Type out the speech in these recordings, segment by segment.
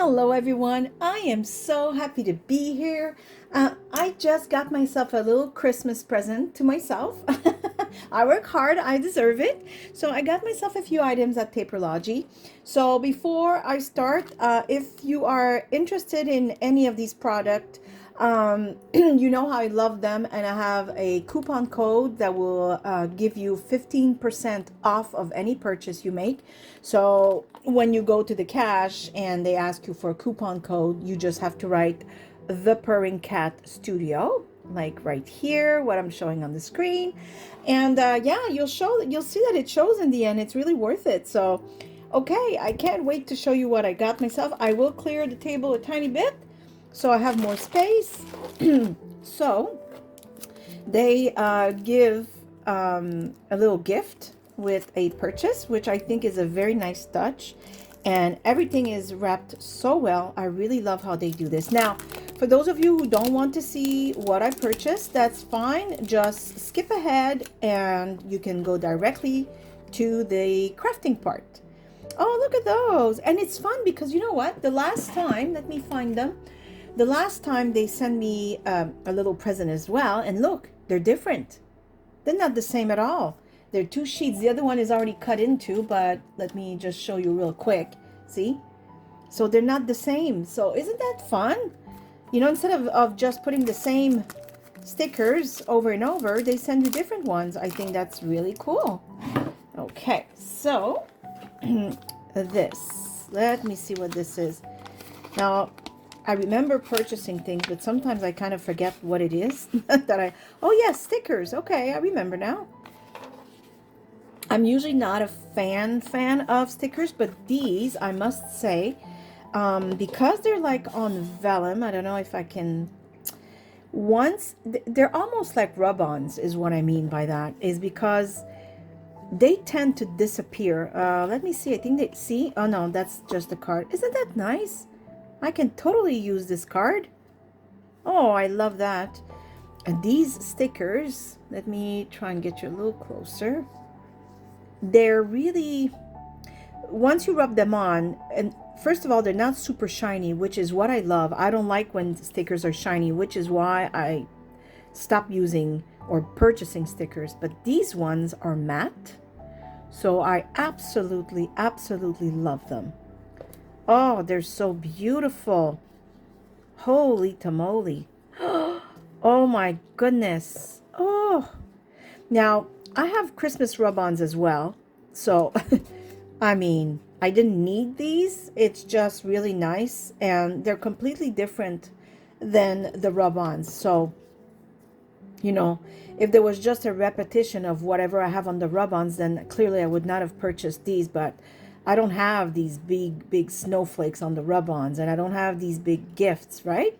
Hello everyone, I am so happy to be here. I just got myself a little Christmas present to myself. I work hard, I deserve it. So I got myself a few items at Taperlogy. So before I start, if you are interested in any of these products, you know how I love them, and I have a coupon code that will give you 15% off of any purchase you make. So when you go to the cash and they ask you for a coupon code, you just have to write the Purring Cat Studio, like right here, what I'm showing on the screen. And yeah, you'll see that it shows in the end. It's really worth it. So okay, I can't wait to show you what I got myself. I will clear the table a tiny bit so I have more space. So they give a little gift with a purchase, which I think is a very nice touch, and everything is wrapped so well. I really love how they do this. Now, for those of you who don't want to see what I purchased, that's fine. Just skip ahead and you can go directly to the crafting part. Oh, look at those. And it's fun because you know what? The last time, let me find them. The last time they sent me a little present as well. And look, they're different. They're not the same at all. They're two sheets. The other one is already cut into, but let me just show you real quick. See? So they're not the same. So isn't that fun? You know, instead of just putting the same stickers over and over, they send you different ones. I think that's really cool. Okay, so this. Let me see what this is. Now, I remember purchasing things, but sometimes I kind of forget what it is oh yes, stickers. Okay, I remember now. I'm usually not a fan of stickers, but these, I must say, because they're like on vellum, I don't know if I can, they're almost like rub-ons is what I mean by that, is because they tend to disappear. Let me see, I think they, see, oh no, that's just a card. Isn't that nice? I can totally use this card. Oh, I love that. And these stickers, let me try and get you a little closer. They're really, once you rub them on, and first of all, they're not super shiny, which is what I love. I don't like when stickers are shiny, which is why I stopped using or purchasing stickers. But these ones are matte, so I absolutely love them. Oh, they're so beautiful. Holy tamale. Oh my goodness. Oh, now I have Christmas rub-ons as well. So, I mean, I didn't need these. It's just really nice. And they're completely different than the rub-ons. So, you know, if there was just a repetition of whatever I have on the rub-ons, then clearly I would not have purchased these. But I don't have these big snowflakes on the rub-ons, and I don't have these big gifts, right?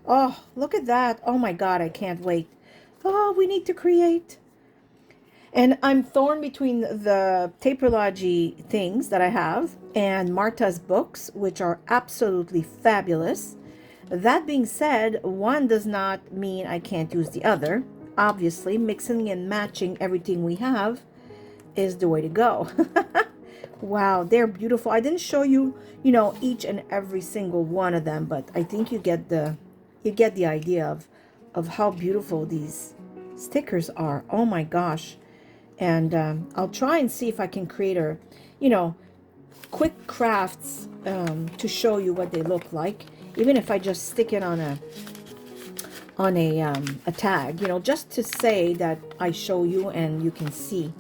Oh, look at that. Oh my God, I can't wait. Oh, we need to create. And I'm torn between the Taperlogy things that I have and Marta's books, which are absolutely fabulous. That being said, one does not mean I can't use the other. Obviously, mixing and matching everything we have is the way to go. Wow, they're beautiful. I didn't show you, you know, each and every single one of them, but I think you get the idea of how beautiful these stickers are. Oh my gosh. And I'll try and see if I can create a, you know, quick crafts to show you what they look like, even if I just stick it on a tag, you know, just to say that I show you and you can see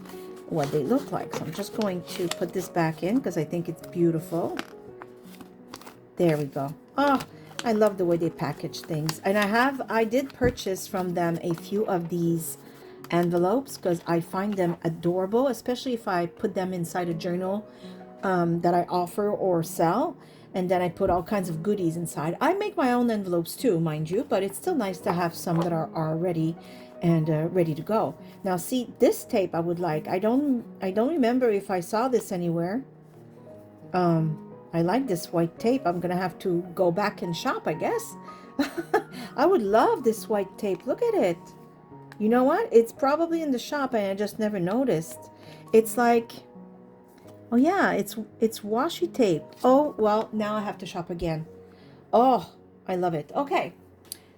what they look like. So I'm just going to put this back in because I think it's beautiful. There we go. Oh, I love the way they package things. And I did purchase from them a few of these envelopes because I find them adorable, especially if I put them inside a journal that I offer or sell, and then I put all kinds of goodies inside. I make my own envelopes too, mind you, but it's still nice to have some that are already and ready to go. Now see, this tape I would like. I don't remember if I saw this anywhere. I like this white tape. I'm gonna have to go back and shop, I guess. I would love this white tape. Look at it. You know what? It's probably in the shop and I just never noticed. It's like, Oh yeah, it's washi tape. Oh, well, now I have to shop again. Oh, I love it. Okay.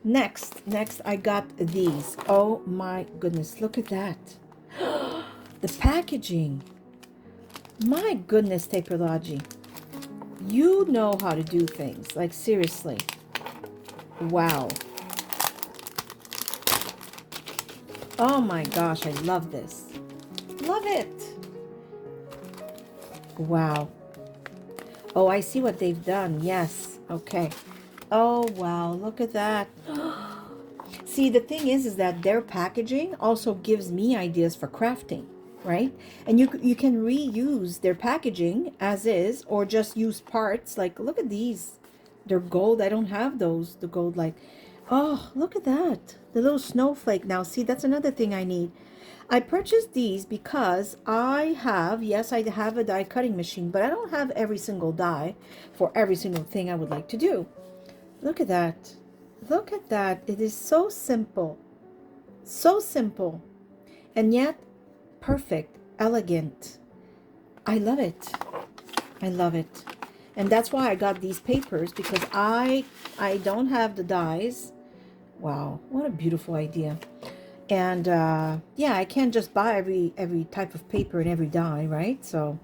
Next I got these. Oh my goodness, look at that. The packaging. My goodness, Taperlogy. You know how to do things. Like, seriously. Wow. Oh my gosh, I love this. Love it. Wow. Oh, I see what they've done. Yes. Okay. Oh, wow. Look at that. See, the thing is that their packaging also gives me ideas for crafting, right? And you can reuse their packaging as is, or just use parts. Like, look at these. They're gold. I don't have those. The gold, like, oh, look at that. The little snowflake. Now, see, that's another thing I need. I purchased these because I have, yes, I have a die cutting machine, but I don't have every single die for every single thing I would like to do. Look at that. Look at that. It is so simple. So simple. And yet perfect, elegant. I love it. I love it. And that's why I got these papers, because I don't have the dies. Wow, what a beautiful idea. And yeah, I can't just buy every type of paper and every die, right? So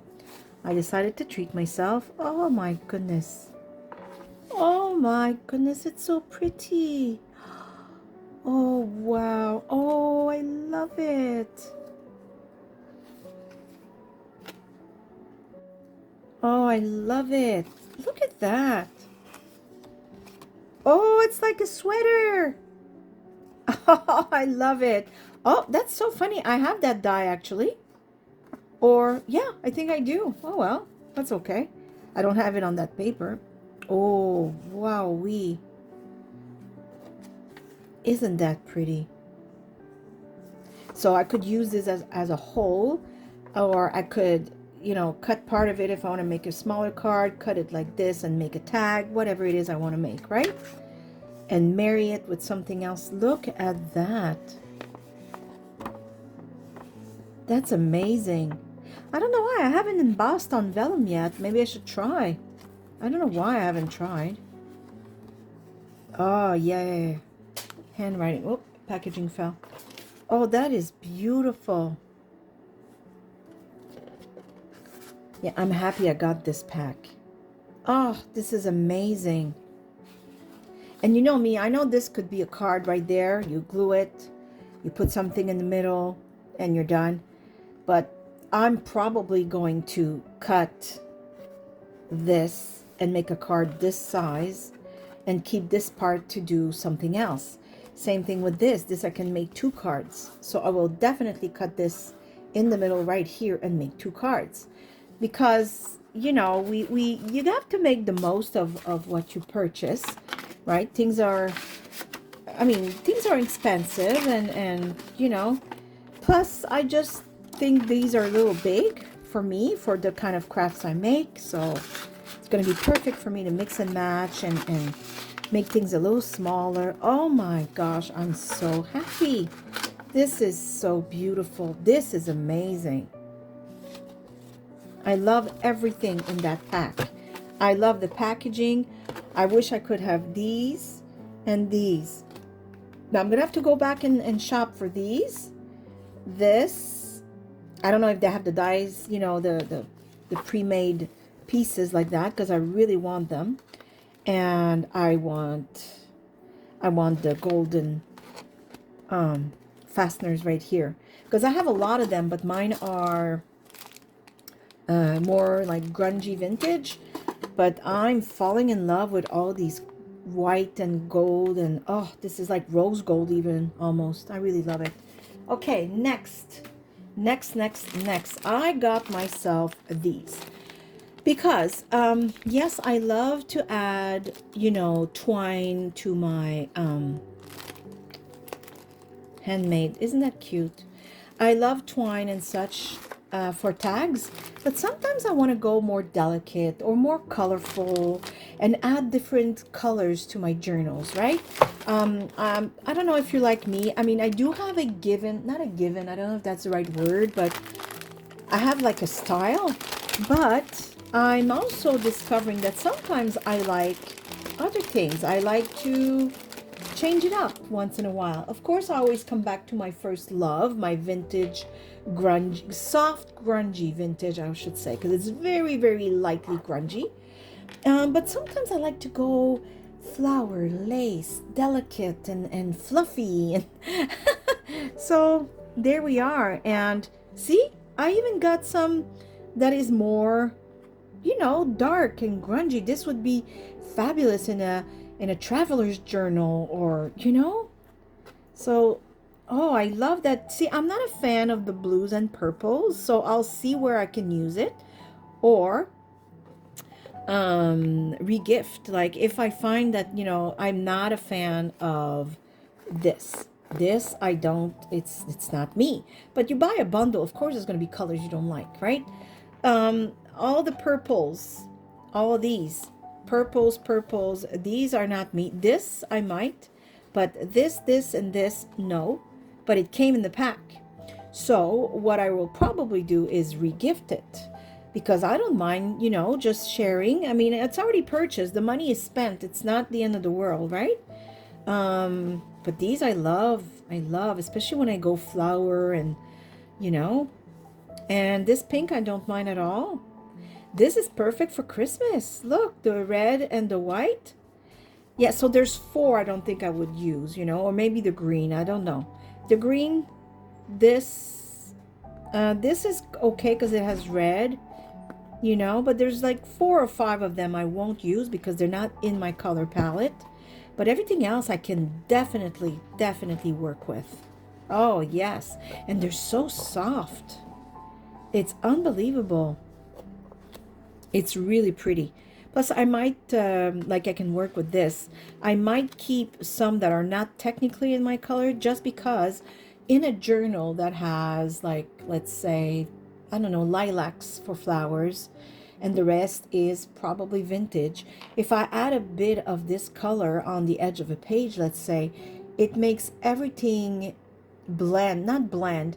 I decided to treat myself. Oh my goodness. Oh my goodness, it's so pretty. Oh wow. Oh, I love it. Oh, I love it. Look at that. Oh, it's like a sweater. Oh, I love it. Oh, that's so funny. I have that die actually. Or, yeah, I think I do. Oh, well, that's okay. I don't have it on that paper. Oh, wow-wee. Isn't that pretty? So I could use this as a whole, or I could, you know, cut part of it if I want to make a smaller card, cut it like this and make a tag, whatever it is I want to make, right? And marry it with something else. Look at that. That's amazing. I don't know why I haven't embossed on vellum yet. Maybe I should try. I don't know why I haven't tried. Oh, yeah. Handwriting. Oh, packaging fell. Oh, that is beautiful. Yeah, I'm happy I got this pack. Oh, this is amazing. And you know me, I know this could be a card right there. You glue it, you put something in the middle, and you're done. But I'm probably going to cut this and make a card this size and keep this part to do something else. Same thing with this. This I can make 2 cards. So I will definitely cut this in the middle right here and make 2 cards. Because, you know, you have to make the most of what you purchase, right? Things are, I mean, things are expensive and you know, plus I just think these are a little big for me, for the kind of crafts I make. So it's going to be perfect for me to mix and match and make things a little smaller. Oh my gosh, I'm so happy. This is so beautiful. This is amazing. I love everything in that pack. I love the packaging. I wish I could have these and these. Now I'm gonna have to go back and shop for these. This, I don't know if they have the dies, you know, the pre-made pieces like that, because I really want them. And I want the golden fasteners right here, because I have a lot of them, but mine are more like grungy vintage. But I'm falling in love with all these white and gold, and oh, this is like rose gold even, almost. I really love it. Okay, next, I got myself these. Because, yes, I love to add, you know, twine to my handmade. Isn't that cute? I love twine and such for tags, but sometimes I want to go more delicate or more colorful and add different colors to my journals, right? I don't know if you're like me. I mean, I do have a given, not a given, I don't know if that's the right word, but I have like a style. But I'm also discovering that sometimes I like other things. I like to change it up once in a while. Of course, I always come back to my first love, my vintage grunge, soft grungy vintage, I should say, because it's very, very lightly grungy. But sometimes I like to go flower, lace, delicate and fluffy. And so there we are. And see, I even got some that is more, you know, dark and grungy. This would be fabulous in a traveler's journal, or, you know. So, oh, I love that. See, I'm not a fan of the blues and purples, so I'll see where I can use it, or regift. Like if I find that, you know, I'm not a fan of this I don't, it's not me. But you buy a bundle, of course there's going to be colors you don't like, right? All the purples, all of these purples, these are not me. This I might, but this and this, no. But it came in the pack. So what I will probably do is regift it, because I don't mind, you know, just sharing. I mean, it's already purchased. The money is spent. It's not the end of the world, right? But these I love, especially when I go flower and, you know, and this pink I don't mind at all. This is perfect for Christmas. Look, the red and the white. Yeah, so there's four I don't think I would use, you know, or maybe the green. I don't know. The green, this, this is okay because it has red, you know, but there's like 4 or 5 of them I won't use because they're not in my color palette. But everything else I can definitely work with. Oh, yes. And they're so soft. It's unbelievable. It's really pretty. Plus, I might, like I can work with this. I might keep some that are not technically in my color just because in a journal that has, like, let's say, I don't know, lilacs for flowers, and the rest is probably vintage. If I add a bit of this color on the edge of a page, let's say, it makes everything blend, not blend,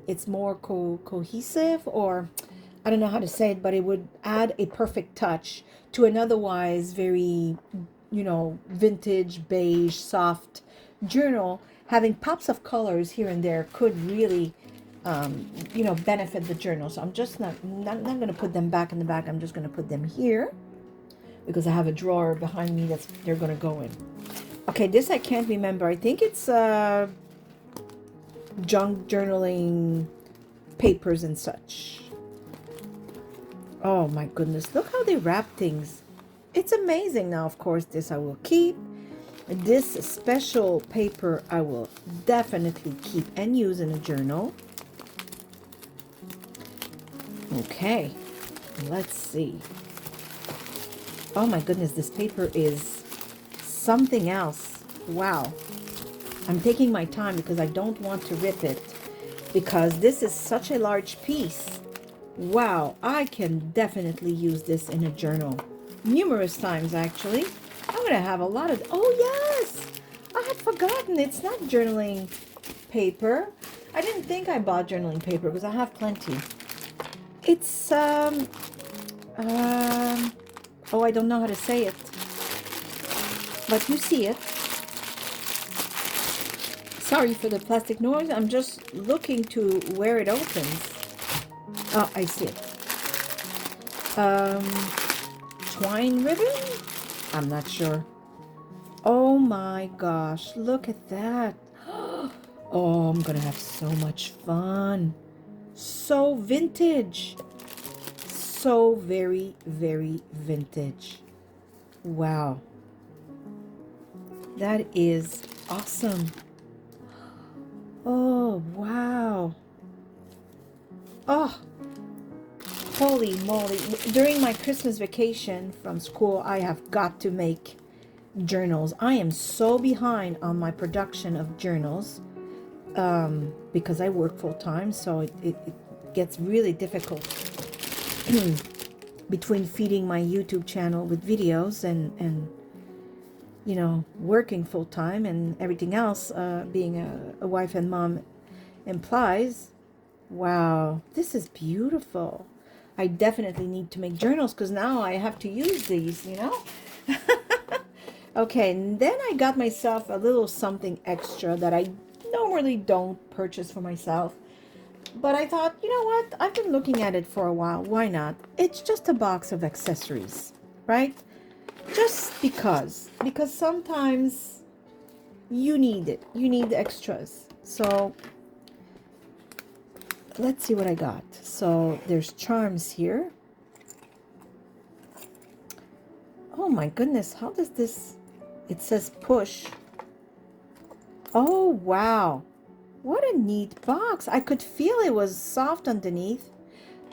it's more cohesive, or I don't know how to say it, but it would add a perfect touch to an otherwise very, you know, vintage, beige, soft journal. Having pops of colors here and there could really, you know, benefit the journal. So I'm just not going to put them back in the back. I'm just going to put them here because I have a drawer behind me that's they're going to go in. Okay, this I can't remember. I think it's junk journaling papers and such. Oh my goodness, look how they wrap things. It's amazing. Now, of course, this I will keep. This special paper I will definitely keep and use in a journal. Okay, let's see. Oh my goodness, this paper is something else. Wow. I'm taking my time because I don't want to rip it, because this is such a large piece. Wow, I can definitely use this in a journal. Numerous times, actually. I'm going to have a lot of... Oh, yes! I had forgotten. It's not journaling paper. I didn't think I bought journaling paper because I have plenty. It's, oh, I don't know how to say it. But you see it. Sorry for the plastic noise. I'm just looking to where it opens. Oh, I see it. Twine ribbon? I'm not sure. Oh my gosh, look at that. Oh, I'm gonna have so much fun. So vintage. So very, very vintage. Wow. That is awesome. Oh, wow. Oh, holy moly. During my Christmas vacation from school, I have got to make journals. I am so behind on my production of journals because I work full time, so it gets really difficult between feeding my YouTube channel with videos and you know, working full time and everything else, being a wife and mom implies. Wow, this is beautiful. I definitely need to make journals because now I have to use these, you know? Okay, and then I got myself a little something extra that I normally don't purchase for myself. But I thought, you know what? I've been looking at it for a while. Why not? It's just a box of accessories, right? Just because. Because sometimes you need it. You need extras. So let's see what I got. So there's charms here. Oh my goodness. How does this... It says push. Oh, wow. What a neat box. I could feel it was soft underneath.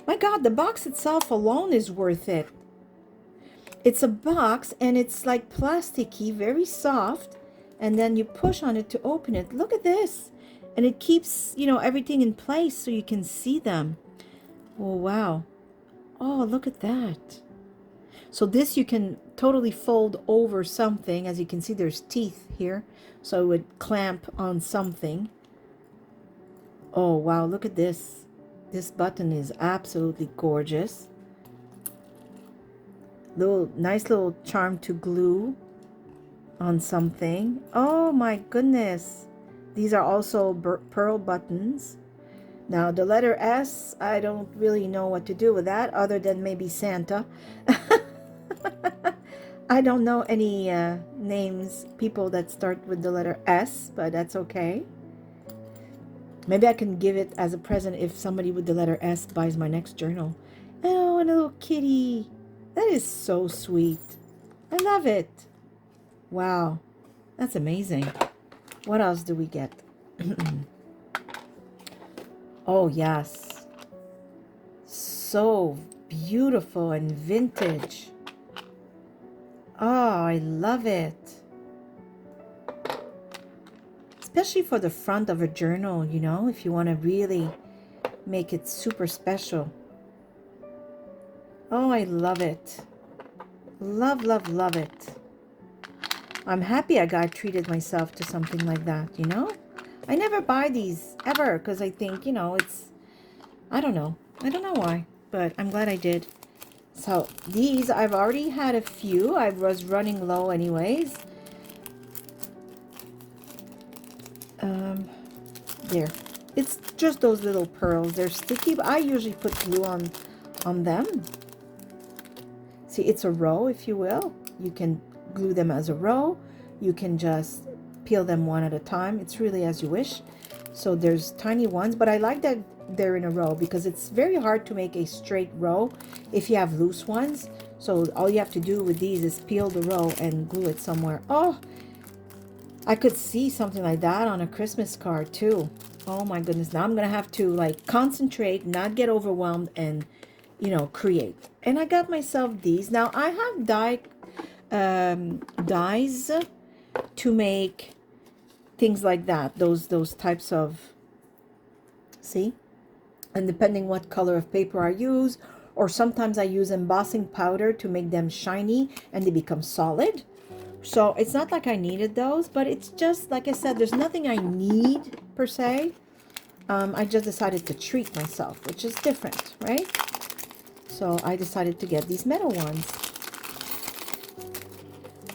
My God, the box itself alone is worth it. It's a box and it's like plasticky, very soft. And then you push on it to open it. Look at this. And it keeps, you know, everything in place so you can see them. Oh, wow. Oh, look at that. So this you can totally fold over something. As you can see, there's teeth here. So it would clamp on something. Oh, wow, look at this. This button is absolutely gorgeous. Nice little charm to glue on something. Oh my goodness. These are also pearl buttons. Now the letter S, I don't really know what to do with that other than maybe Santa. I don't know any names, people that start with the letter S, but that's okay. Maybe I can give it as a present if somebody with the letter S buys my next journal. Oh, and a little kitty. That is so sweet. I love it. Wow. That's amazing. What else do we get? Oh, yes. So beautiful and vintage. Oh, I love it. Especially for the front of a journal, you know, if you want to really make it super special. Oh, I love it. Love, love, love it. I'm happy I got treated myself to something like that, you know? I never buy these ever because I think, you know, it's, I don't know. I don't know why, but I'm glad I did. So these, I've already had a few. I was running low anyways. There. It's just those little pearls. They're sticky, but I usually put glue on them. See, it's a row, if you will. You can glue them as a row. You can just peel them one at a time. It's really as you wish. So there's tiny ones, but I like that they're in a row because it's very hard to make a straight row if you have loose ones. So all you have to do with these is peel the row and glue it somewhere. Oh, I could see something like that on a Christmas card too. Oh my goodness. Now I'm going to have to like concentrate, not get overwhelmed, and, you know, create. And I got myself these. Now I have dies to make things like that. Those types of, see? And depending what color of paper I use, or sometimes I use embossing powder to make them shiny and they become solid. So it's not like I needed those, but it's just, like I said, there's nothing I need per se. I just decided to treat myself, which is different, right? So I decided to get these metal ones.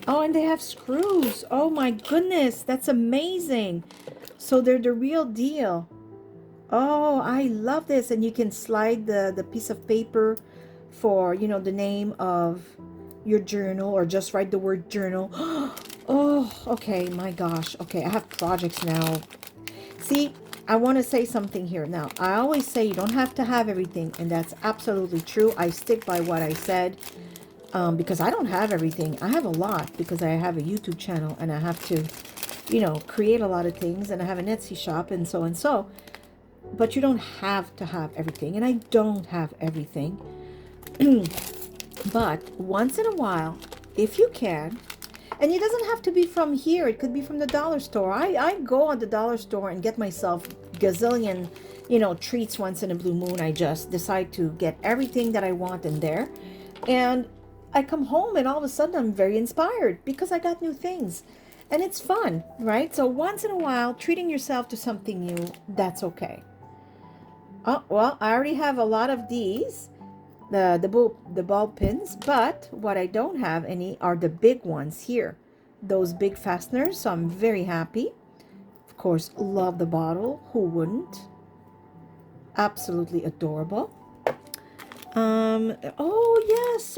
Oh, and they have screws. Oh my goodness, that's amazing. So they're the real deal. Oh, I love this. And you can slide the piece of paper for, you know, the name of your journal, or just write the word journal. Oh, okay, my gosh. Okay, I have projects now. See, I want to say something here. Now, I always say you don't have to have everything, and that's absolutely true. I stick by what I said because I don't have everything. I have a lot because I have a YouTube channel and I have to, you know, create a lot of things, and I have an Etsy shop and so and so. But you don't have to have everything, and I don't have everything. But once in a while, if you can, and it doesn't have to be from here, it could be from the dollar store. I go on the dollar store and get myself gazillion, you know, treats once in a blue moon. I just decide to get everything that I want in there, and I come home and all of a sudden I'm very inspired because I got new things, and it's fun, right? So once in a while, treating yourself to something new, that's okay. Oh, well, I already have a lot of these. the ball pins, but what I don't have any are the big ones here, those big fasteners. So I'm very happy. Of course, love the bottle. Who wouldn't? Absolutely adorable. Oh yes.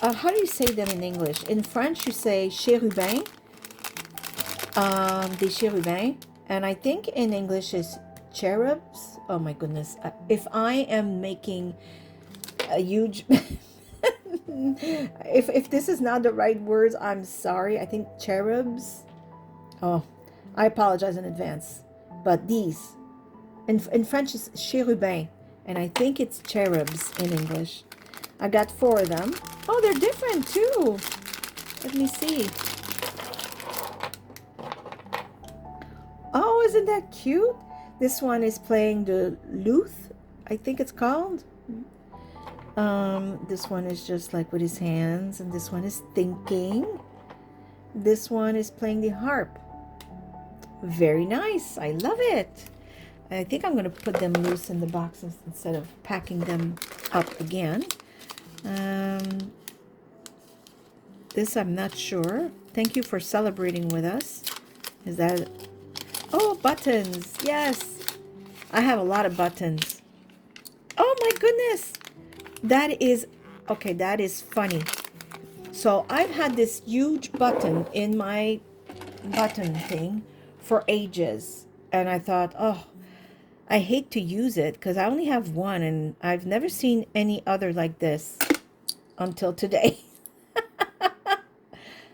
How do you say them in English? In French, you say chérubin, des chérubins, and I think in English is cherubs. Oh my goodness! If I am making a huge, if this is not the right words, I'm sorry. I think cherubs. Oh, I apologize in advance. But these, in French, is chérubin, and I think it's cherubs in English. I got 4 of them. Oh, they're different too. Let me see. Oh, isn't that cute? This one is playing the lute, I think it's called. This one is just like with his hands, and this one is thinking. This one is playing the harp. Very nice. I love it. I think I'm going to put them loose in the boxes instead of packing them up again. This I'm not sure. Thank you for celebrating with us. Is that... Oh, buttons. Yes. I have a lot of buttons. Oh my goodness. That is... Okay, that is funny. So I've had this huge button in my button thing for ages. And I thought, oh, I hate to use it because I only have one and I've never seen any other like this until today.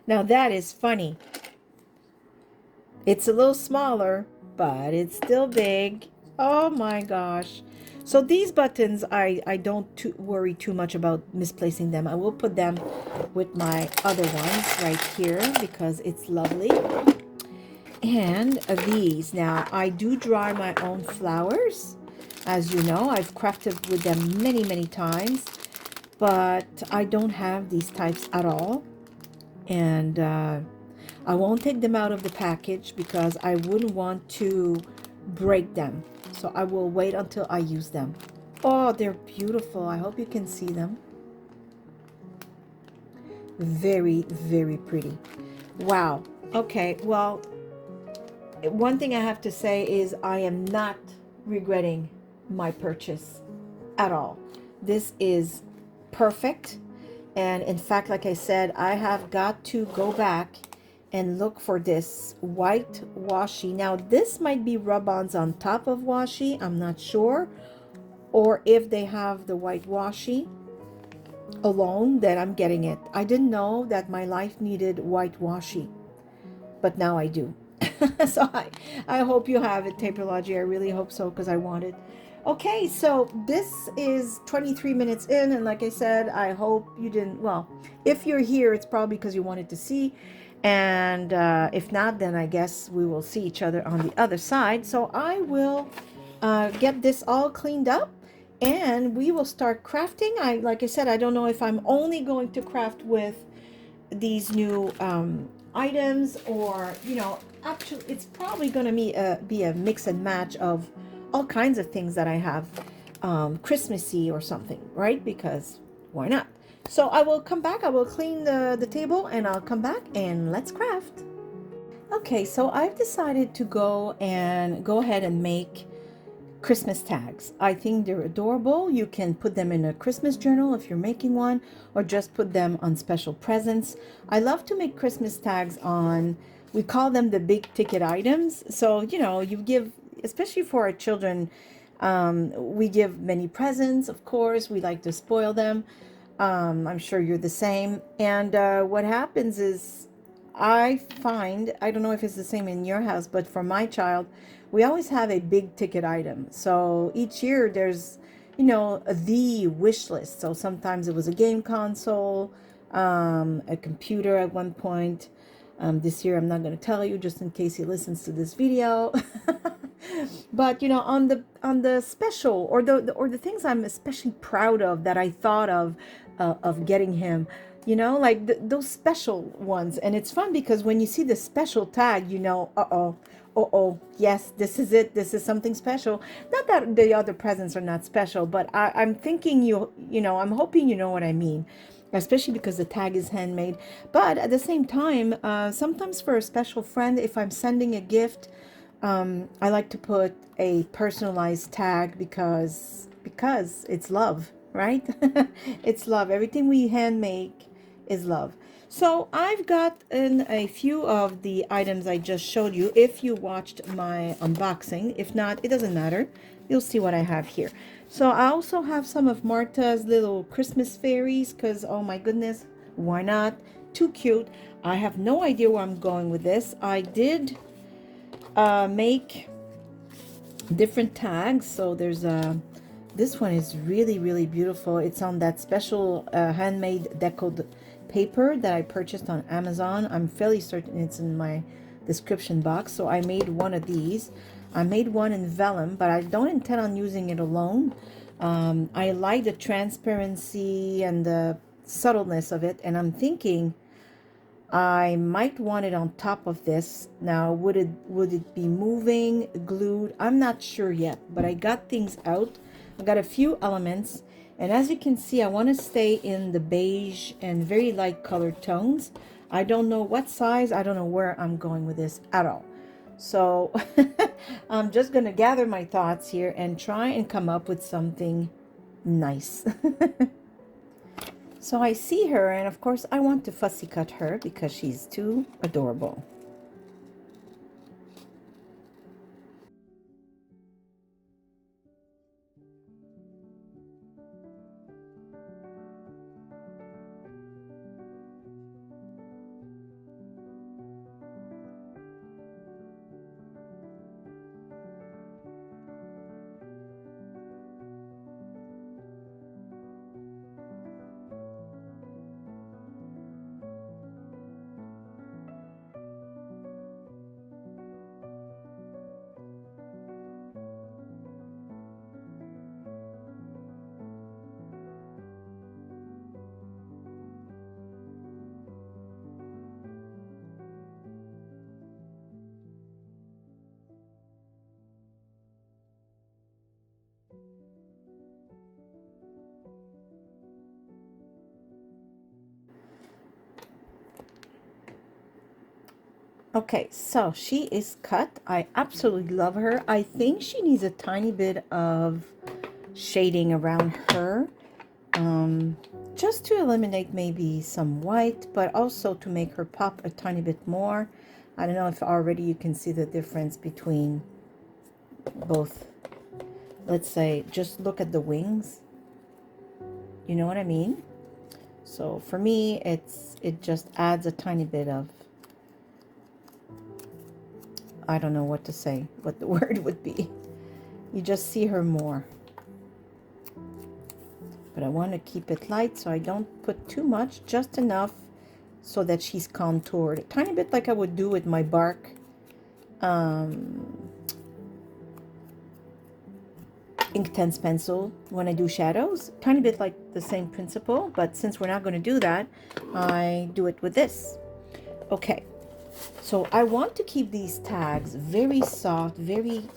Now that is funny. It's a little smaller, but it's still big. Oh my gosh. So these buttons, I don't worry too much about misplacing them. I will put them with my other ones right here because it's lovely. And these, now I do dry my own flowers. As you know, I've crafted with them many, many times, but I don't have these types at all. And I won't take them out of the package because I wouldn't want to break them. So I will wait until I use them. Oh, they're beautiful. I hope you can see them. Very, very pretty. Wow. Okay, well, one thing I have to say is I am not regretting my purchase at all. This is perfect. And in fact, like I said, I have got to go back and look for this white washi. Now, this might be rub-ons on top of washi. I'm not sure. Or if they have the white washi alone, then I'm getting it. I didn't know that my life needed white washi, but now I do. So I hope you have it, Taperlogy. I really hope so because I want it. Okay, so this is 23 minutes in, and like I said, I hope you didn't, well, if you're here, it's probably because you wanted to see, and if not, then I guess we will see each other on the other side. So I will get this all cleaned up, and we will start crafting. Like I said, I don't know if I'm only going to craft with these new items, or, you know, actually, it's probably going to be a mix and match of all kinds of things that I have Christmassy or something, right? Because why not? So I will come back, I will clean the table, and I'll come back and let's craft. Okay, so I've decided to go ahead and make Christmas tags. I think they're adorable. You can put them in a Christmas journal if you're making one, or just put them on special presents. I love to make Christmas tags on, we call them the big ticket items. So, you know, you give, especially for our children, we give many presents, of course. We like to spoil them. I'm sure you're the same. And what happens is, I find, I don't know if it's the same in your house, but for my child, we always have a big ticket item. So each year there's, you know, the wish list. So sometimes it was a game console, a computer at one point. This year I'm not going to tell you, just in case he listens to this video. But you know, on the special, or the things I'm especially proud of that I thought of getting him, you know, like those special ones. And it's fun because when you see the special tag, you know, uh-oh, Oh, yes, this is it. This is something special. Not that the other presents are not special, but I'm thinking I'm hoping you know what I mean, especially because the tag is handmade. But at the same time, sometimes for a special friend, if I'm sending a gift, I like to put a personalized tag because it's love, right? It's love. Everything we hand make is love. So I've got in a few of the items I just showed you if you watched my unboxing. If not, it doesn't matter. You'll see what I have here. So I also have some of Marta's little Christmas fairies because, oh my goodness, why not? Too cute. I have no idea where I'm going with this. I did make different tags. So there's this one is really, really beautiful. It's on that special handmade decoed paper that I purchased on Amazon. I'm fairly certain it's in my description box. So I made one of these. I made one in vellum, but I don't intend on using it alone. I like the transparency and the subtleness of it, and I'm thinking I might want it on top of this. Now, would it be moving, glued? I'm not sure yet, but I got things out. I got a few elements, and as you can see, I want to stay in the beige and very light colored tones. I don't know what size, I don't know where I'm going with this at all. So I'm just going to gather my thoughts here and try and come up with something nice. So I see her, and of course I want to fussy cut her because she's too adorable. Okay, so she is cut. I absolutely love her. I think she needs a tiny bit of shading around her, just to eliminate maybe some white, but also to make her pop a tiny bit more. I don't know if already you can see the difference between both. Let's say, just look at the wings. You know what I mean? So for me, it just adds a tiny bit of, I don't know what to say, what the word would be. You just see her more. But I want to keep it light, so I don't put too much, just enough so that she's contoured. A tiny bit like I would do with my bark Inktense pencil when I do shadows. Tiny bit like the same principle, but since we're not going to do that, I do it with this. Okay, so I want to keep these tags very soft, very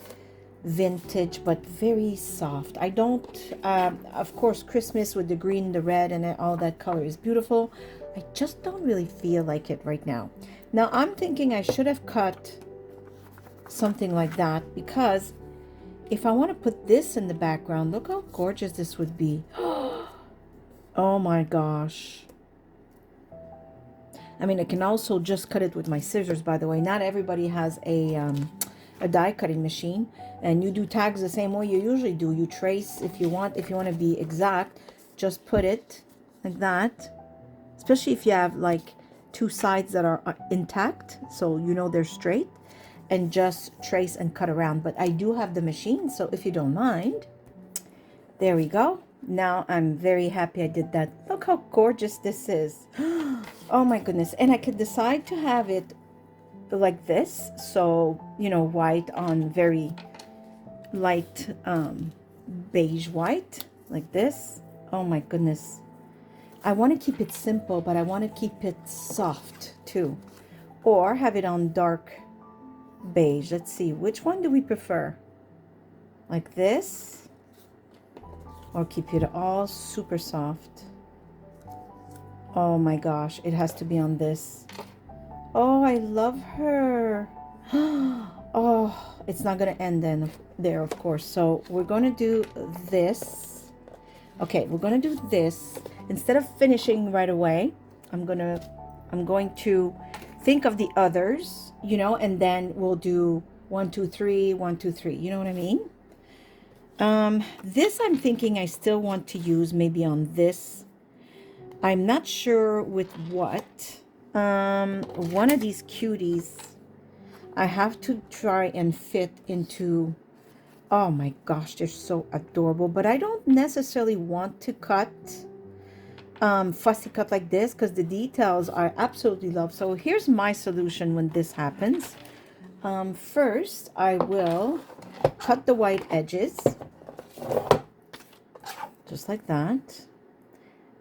vintage, but very soft. I don't, of course, Christmas with the green, the red, and all that color is beautiful. I just don't really feel like it right now. Now, I'm thinking I should have cut something like that, because if I want to put this in the background, look how gorgeous this would be. Oh my gosh. I mean, I can also just cut it with my scissors, by the way. Not everybody has a die cutting machine, and you do tags the same way you usually do. You trace if you want to be exact, just put it like that, especially if you have like two sides that are intact, so you know they're straight, and just trace and cut around. But I do have the machine, so if you don't mind, there we go. Now I'm very happy I did that. Look how gorgeous this is. Oh my goodness. And I could decide to have it like this, so you know, white on very light beige white, like this. Oh my goodness. I want to keep it simple, but I want to keep it soft too, or have it on dark beige. Let's see, which one do we prefer? Like this? Or keep it all super soft? Oh my gosh, it has to be on this. Oh, I love her. Oh, it's not gonna end then there, of course. So we're gonna do this. Okay, we're gonna do this. Instead of finishing right away, I'm going to think of the others, you know, and then we'll do 1, 2, 3, 1, 2, 3. You know what I mean? This I'm thinking I still want to use maybe on this. I'm not sure with what. One of these cuties I have to try and fit into. Oh my gosh, they're so adorable, but I don't necessarily want to cut fussy cut like this because the details I absolutely love. So here's my solution when this happens. First I will cut the white edges just like that.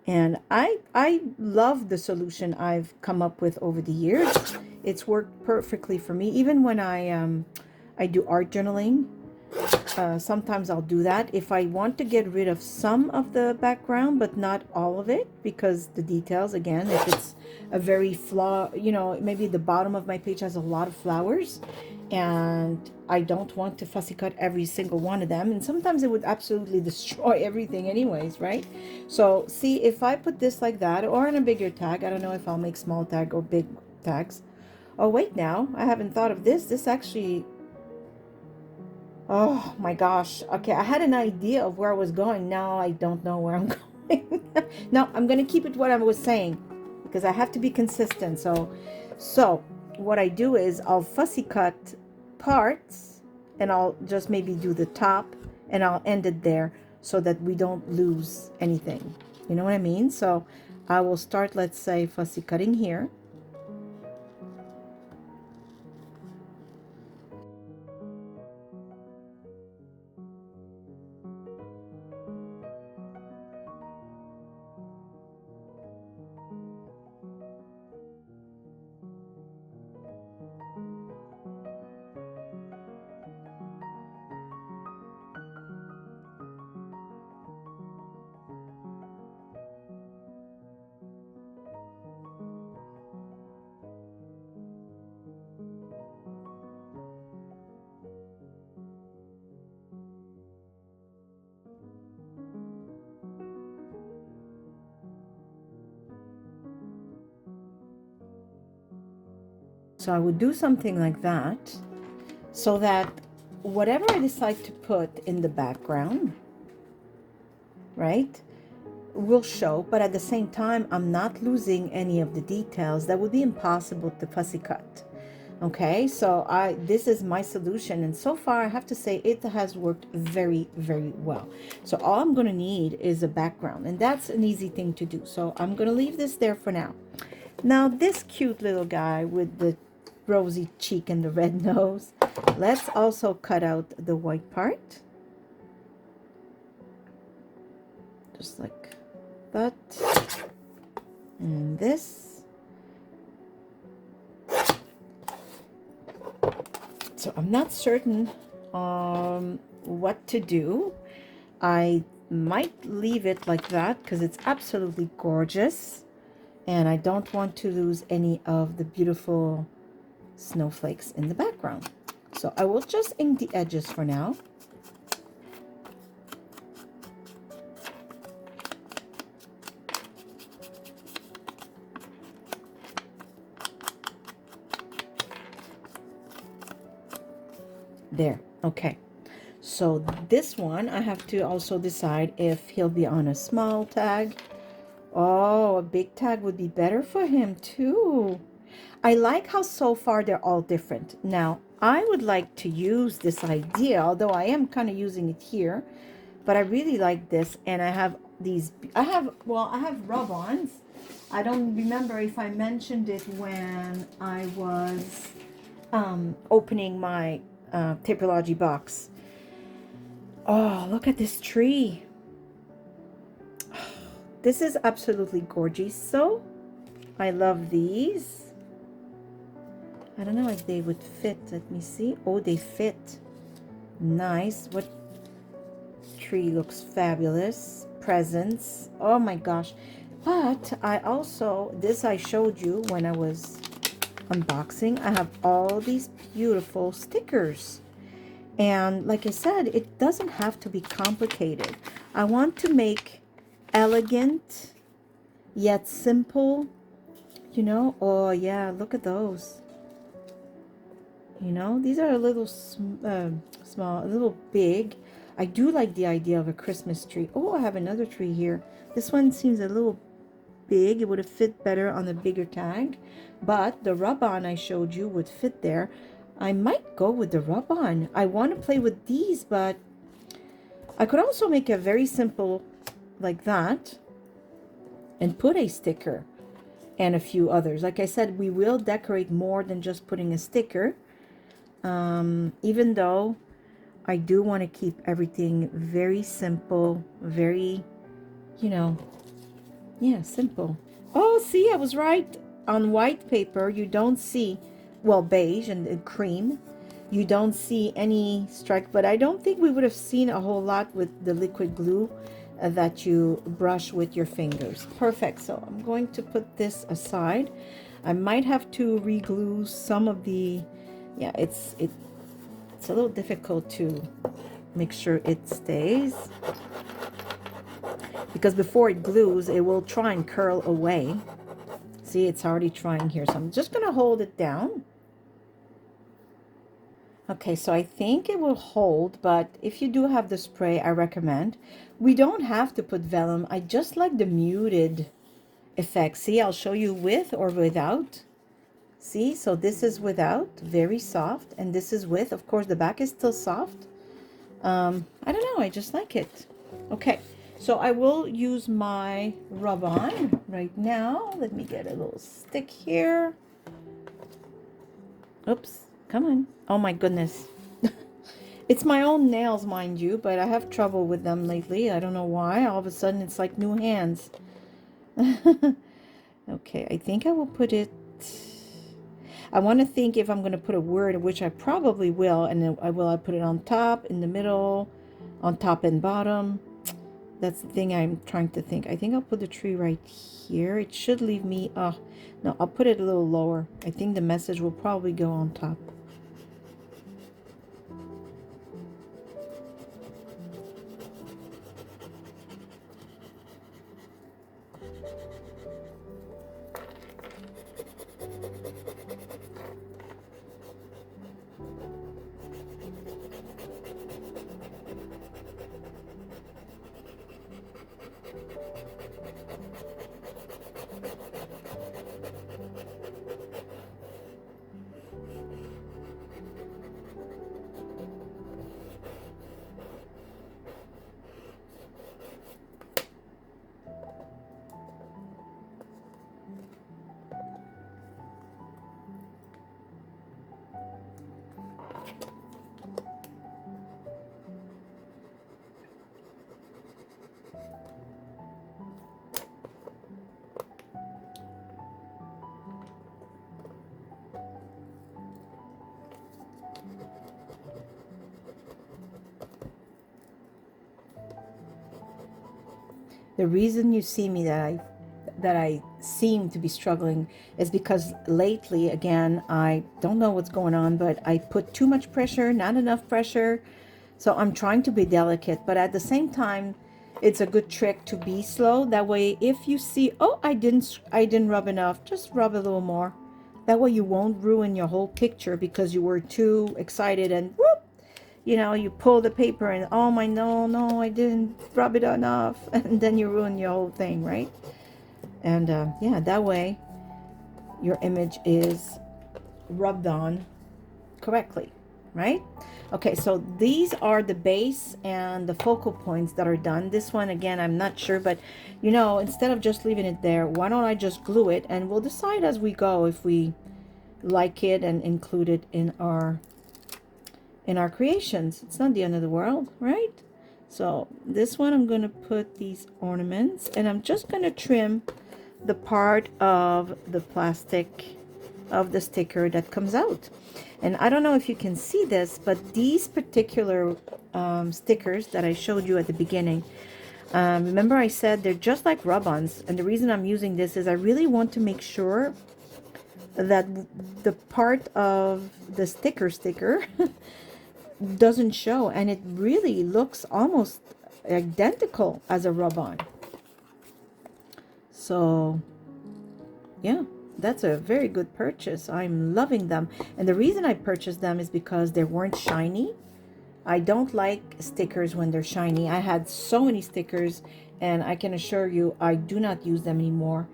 And I love the solution I've come up with over the years. It's worked perfectly for me. Even when I do art journaling, sometimes I'll do that if I want to get rid of some of the background, but not all of it, because the details, again, if it's a very you know, maybe the bottom of my page has a lot of flowers, and I don't want to fussy cut every single one of them, and sometimes it would absolutely destroy everything anyways, right? So see, if I put this like that, or in a bigger tag, I don't know if I'll make small tag or big tags. Oh wait, now I haven't thought of this actually. Oh my gosh. Okay, I had an idea of where I was going. Now I don't know where I'm going. No, I'm going to keep it what I was saying because I have to be consistent. So what I do is I'll fussy cut parts and I'll just maybe do the top and I'll end it there so that we don't lose anything. You know what I mean? So I will start, let's say, fussy cutting here. So I would do something like that so that whatever I decide to put in the background, right, will show, but at the same time, I'm not losing any of the details. That would be impossible to fussy cut. Okay, so this is my solution, and so far I have to say it has worked very, very well. So all I'm going to need is a background, and that's an easy thing to do. So I'm going to leave this there for now. Now this cute little guy with the rosy cheek and the red nose, let's also cut out the white part, just like that. And this. So I'm not certain what to do. I might leave it like that because it's absolutely gorgeous, and I don't want to lose any of the beautiful snowflakes in the background. So I will just ink the edges for now. There, okay. So this one I have to also decide if he'll be on a small tag. Oh, a big tag would be better for him too. I like how so far they're all different. Now, I would like to use this idea, although I am kind of using it here, but I really like this, and I have these, I have rub-ons. I don't remember if I mentioned it when I was opening my Taperlogy box. Oh, look at this tree. This is absolutely gorgeous. So I love these. I don't know if they would fit. Let me see. Oh, they fit. Nice. What tree looks fabulous. Presents. Oh my gosh. But I also, this I showed you when I was unboxing. I have all these beautiful stickers. And like I said, it doesn't have to be complicated. I want to make elegant yet simple, you know. Oh yeah, look at those. You know, these are a little small, a little big. I do like the idea of a Christmas tree. Oh, I have another tree here. This one seems a little big. It would have fit better on a bigger tag, but the rub-on I showed you would fit there. I might go with the rub-on. I want to play with these, but I could also make a very simple like that and put a sticker and a few others. Like I said, we will decorate more than just putting a sticker. Even though I do want to keep everything very simple, very, you know, yeah, simple. Oh, see, I was right. On white paper, you don't see, well, beige and cream, you don't see any strike, but I don't think we would have seen a whole lot with the liquid glue that you brush with your fingers. Perfect. So I'm going to put this aside. I might have to re-glue some of the, yeah, it's a little difficult to make sure it stays, because before it glues, it will try and curl away. See, it's already trying here, so I'm just going to hold it down. Okay, so I think it will hold, but if you do have the spray, I recommend. We don't have to put vellum. I just like the muted effect. See, I'll show you with or without. See, so this is without, very soft, and this is with. Of course, the back is still soft. I don't know, I just like it. Okay, so I will use my rub-on right now. Let me get a little stick here. Oops, come on. Oh my goodness. It's my own nails, mind you, but I have trouble with them lately. I don't know why. All of a sudden, it's like new hands. Okay, I think I will put it... I want to think if I'm going to put a word, which I probably will, and then I put it on top, in the middle, on top and bottom. That's the thing I'm trying to think. I think I'll put the tree right here. It should leave me, no, I'll put it a little lower. I think the message will probably go on top. The reason you see me that I seem to be struggling is because lately, again, I don't know what's going on, but I put too much pressure, not enough pressure. So I'm trying to be delicate, but at the same time, it's a good trick to be slow. That way, if you see, oh, I didn't rub enough, just rub a little more. That way you won't ruin your whole picture because you were too excited and whoop, you know, you pull the paper and, oh my, no, I didn't rub it enough. And then you ruin your whole thing, right? And yeah, that way your image is rubbed on correctly, right? Okay, so these are the base and the focal points that are done. This one, again, I'm not sure, but you know, instead of just leaving it there, why don't I just glue it, and we'll decide as we go if we like it and include it in our creations. It's not the end of the world, right? So this one, I'm going to put these ornaments, and I'm just going to trim the part of the plastic of the sticker that comes out. And I don't know if you can see this, but these particular stickers that I showed you at the beginning, remember I said they're just like rub-ons, and the reason I'm using this is I really want to make sure that the part of the sticker doesn't show, and it really looks almost identical as a rub-on. So yeah, that's a very good purchase. I'm loving them, and the reason I purchased them is because they weren't shiny. I don't like stickers when they're shiny. I had so many stickers, and I can assure you I do not use them anymore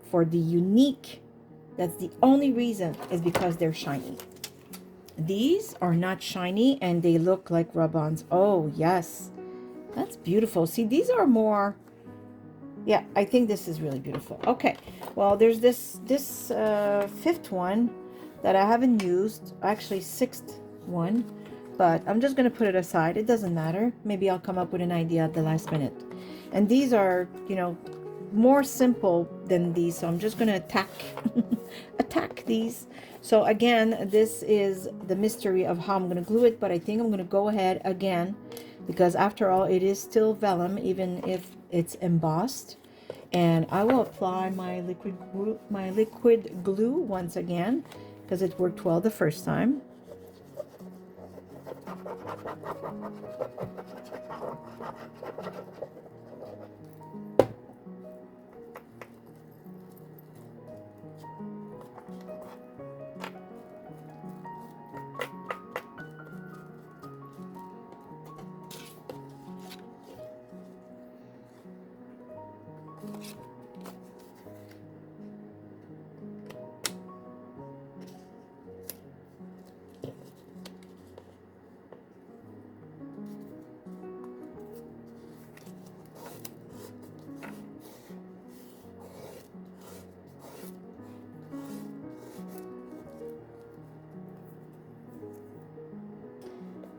for the unique. That's the only reason, is because they're shiny. These are not shiny and they look like rub-ons. Oh yes, that's beautiful. See, these are more, yeah, I think this is really beautiful. Okay, well, there's this fifth one that I haven't used, actually sixth one, but I'm just gonna put it aside. It doesn't matter. Maybe I'll come up with an idea at the last minute. And these are, you know, more simple than these, so I'm just gonna attack these. So again, this is the mystery of how I'm gonna glue it, but I think I'm gonna go ahead again, because after all, it is still vellum, even if it's embossed. And I will apply my liquid glue once again, because it worked well the first time.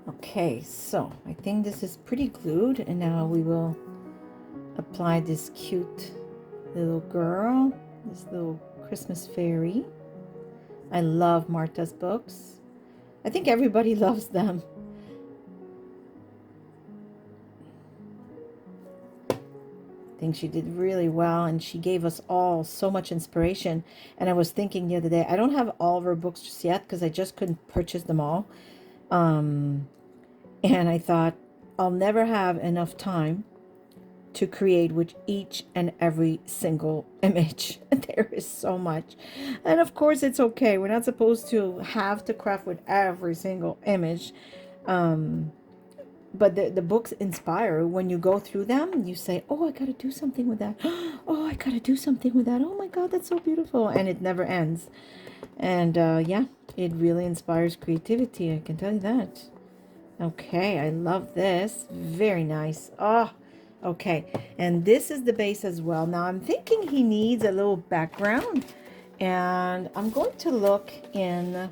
Okay, so I think this is pretty glued, and now we will apply this cute little girl, this little Christmas fairy. I love Martha's books. I think everybody loves them. I think she did really well, and she gave us all so much inspiration. And I was thinking the other day, I don't have all of her books just yet because I just couldn't purchase them all. And I thought, I'll never have enough time to create with each and every single image. There is so much. And of course, it's okay. We're not supposed to have to craft with every single image. But the books inspire. When you go through them, you say, oh, I got to do something with that. Oh, I got to do something with that. Oh my God, that's so beautiful. And it never ends. And yeah, it really inspires creativity. I can tell you that. Okay, I love this. Very nice. Oh, okay. And this is the base as well. Now I'm thinking he needs a little background. And I'm going to look in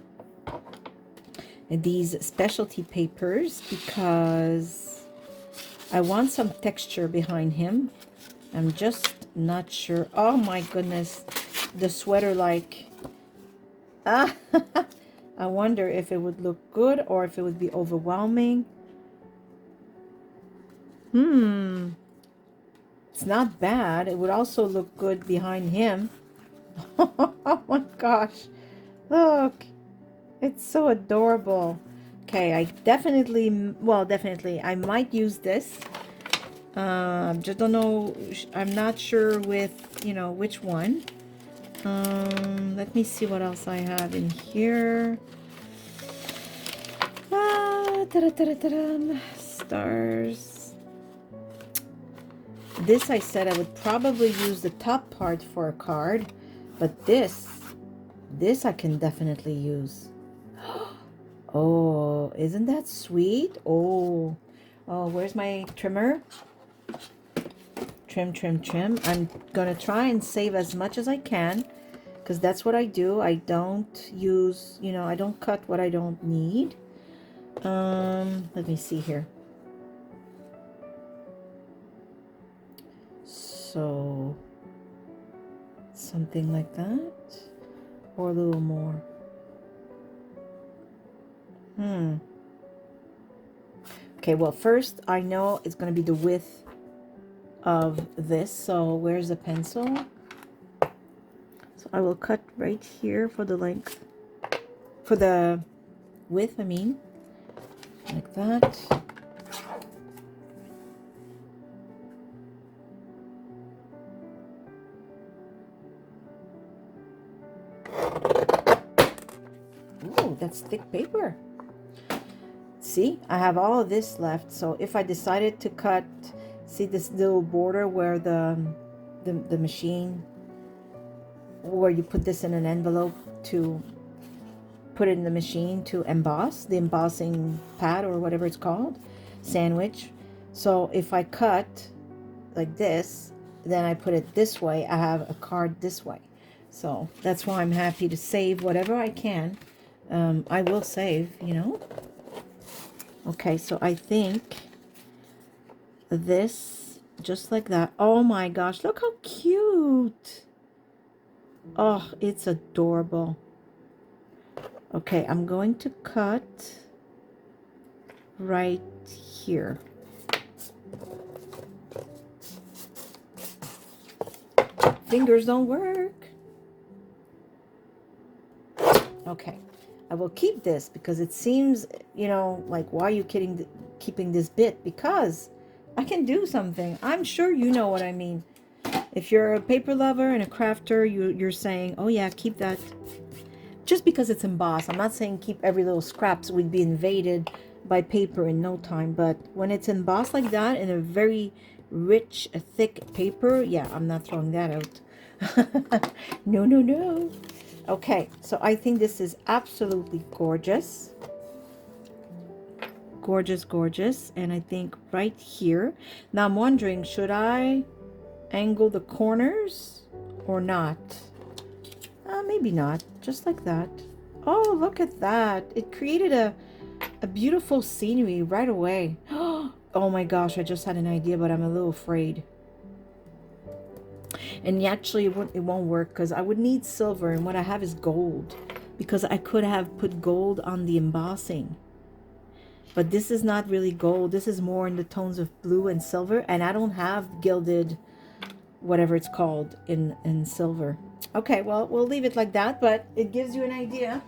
these specialty papers because I want some texture behind him. I'm just not sure. Oh my goodness. The sweater like... Ah, I wonder if it would look good or if it would be overwhelming. It's not bad. It would also look good behind him. Oh my gosh. Look. It's so adorable. Okay, I definitely, well, definitely, I might use this. Just don't know. I'm not sure with, you know, which one. Let me see what else I have in here. Stars. This I said I would probably use the top part for a card, but this I can definitely use. Oh, isn't that sweet? Oh, where's my trimmer? Trim. I'm gonna try and save as much as I can, because that's what I do. I don't use, you know, I don't cut what I don't need. Let me see here. So something like that. or a little more? Okay, well, first I know it's going to be the width of this. So where's the pencil? So I will cut right here for the length, for the width, I mean, like that. Ooh, that's thick paper. See, I have all of this left. So if I decided to cut, see this little border where the machine, where you put this in an envelope to put it in the machine to emboss, the embossing pad or whatever it's called, sandwich. So if I cut like this, then I put it this way, I have a card this way. So that's why I'm happy to save whatever I can. I will save, you know. Okay, so I think this, just like that. Oh my gosh, look how cute. Oh, it's adorable. Okay, I'm going to cut right here. Fingers don't work. Okay, I will keep this because it seems, you know, like, why are you keeping this bit? Because I can do something. I'm sure you know what I mean. If you're a paper lover and a crafter, you're saying, oh yeah, keep that. Just because it's embossed. I'm not saying keep every little scrap, so we'd be invaded by paper in no time. But when it's embossed like that in a very rich, thick paper, yeah, I'm not throwing that out. No, no, no. Okay, so I think this is absolutely gorgeous. Gorgeous, gorgeous. And I think right here. Now I'm wondering, should I angle the corners or not? Maybe not. Just like that. Oh, look at that. It created a beautiful scenery right away. Oh my gosh, I just had an idea, but I'm a little afraid. And actually, it won't work because I would need silver, and what I have is gold. Because I could have put gold on the embossing. But this is not really gold. This is more in the tones of blue and silver. And I don't have gilded, whatever it's called, in silver. Okay, well, we'll leave it like that, but it gives you an idea.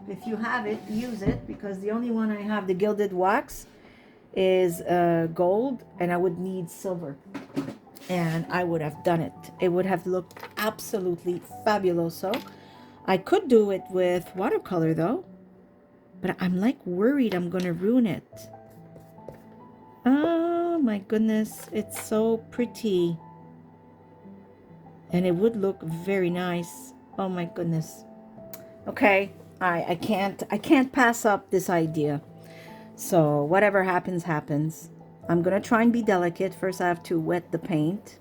If you have it, use it, because the only one I have, the gilded wax, is gold, and I would need silver. And I would have done it. It would have looked absolutely fabuloso. I could do it with watercolor, though, but I'm like worried I'm going to ruin it. Oh, my goodness. It's so pretty. And it would look very nice. Oh my goodness. Okay, I can't pass up this idea. So whatever happens, happens. I'm gonna try and be delicate. First I have to wet the paint.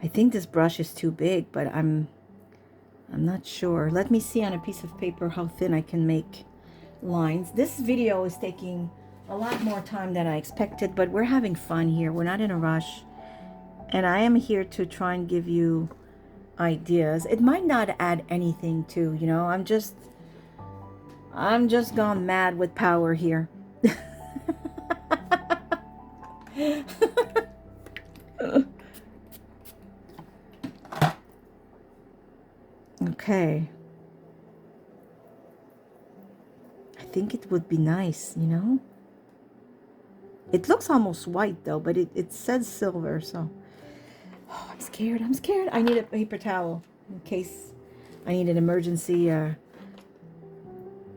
I think this brush is too big, but I'm not sure. Let me see on a piece of paper how thin I can make lines. This video is taking a lot more time than I expected, but we're having fun here. We're not in a rush. And I am here to try and give you ideas. It might not add anything to, you know, I'm just gone mad with power here. Okay. I think it would be nice, you know? It looks almost white though, but it says silver, so. Oh, I'm scared. I'm scared. I need a paper towel in case I need an emergency.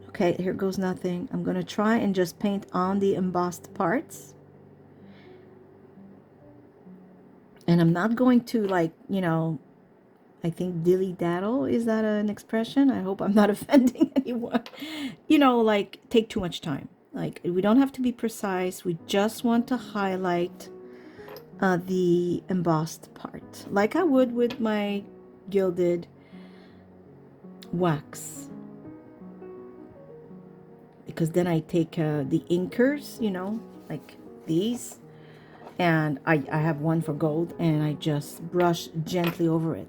Okay, here goes nothing. I'm going to try and just paint on the embossed parts. And I'm not going to, like, you know, I think dilly-daddle. Is that an expression? I hope I'm not offending anyone. You know, like, take too much time. Like, we don't have to be precise. We just want to highlight the embossed part, like I would with my gilded wax. Because then I take the inkers, you know, like these, And I have one for gold, and I just brush gently over it.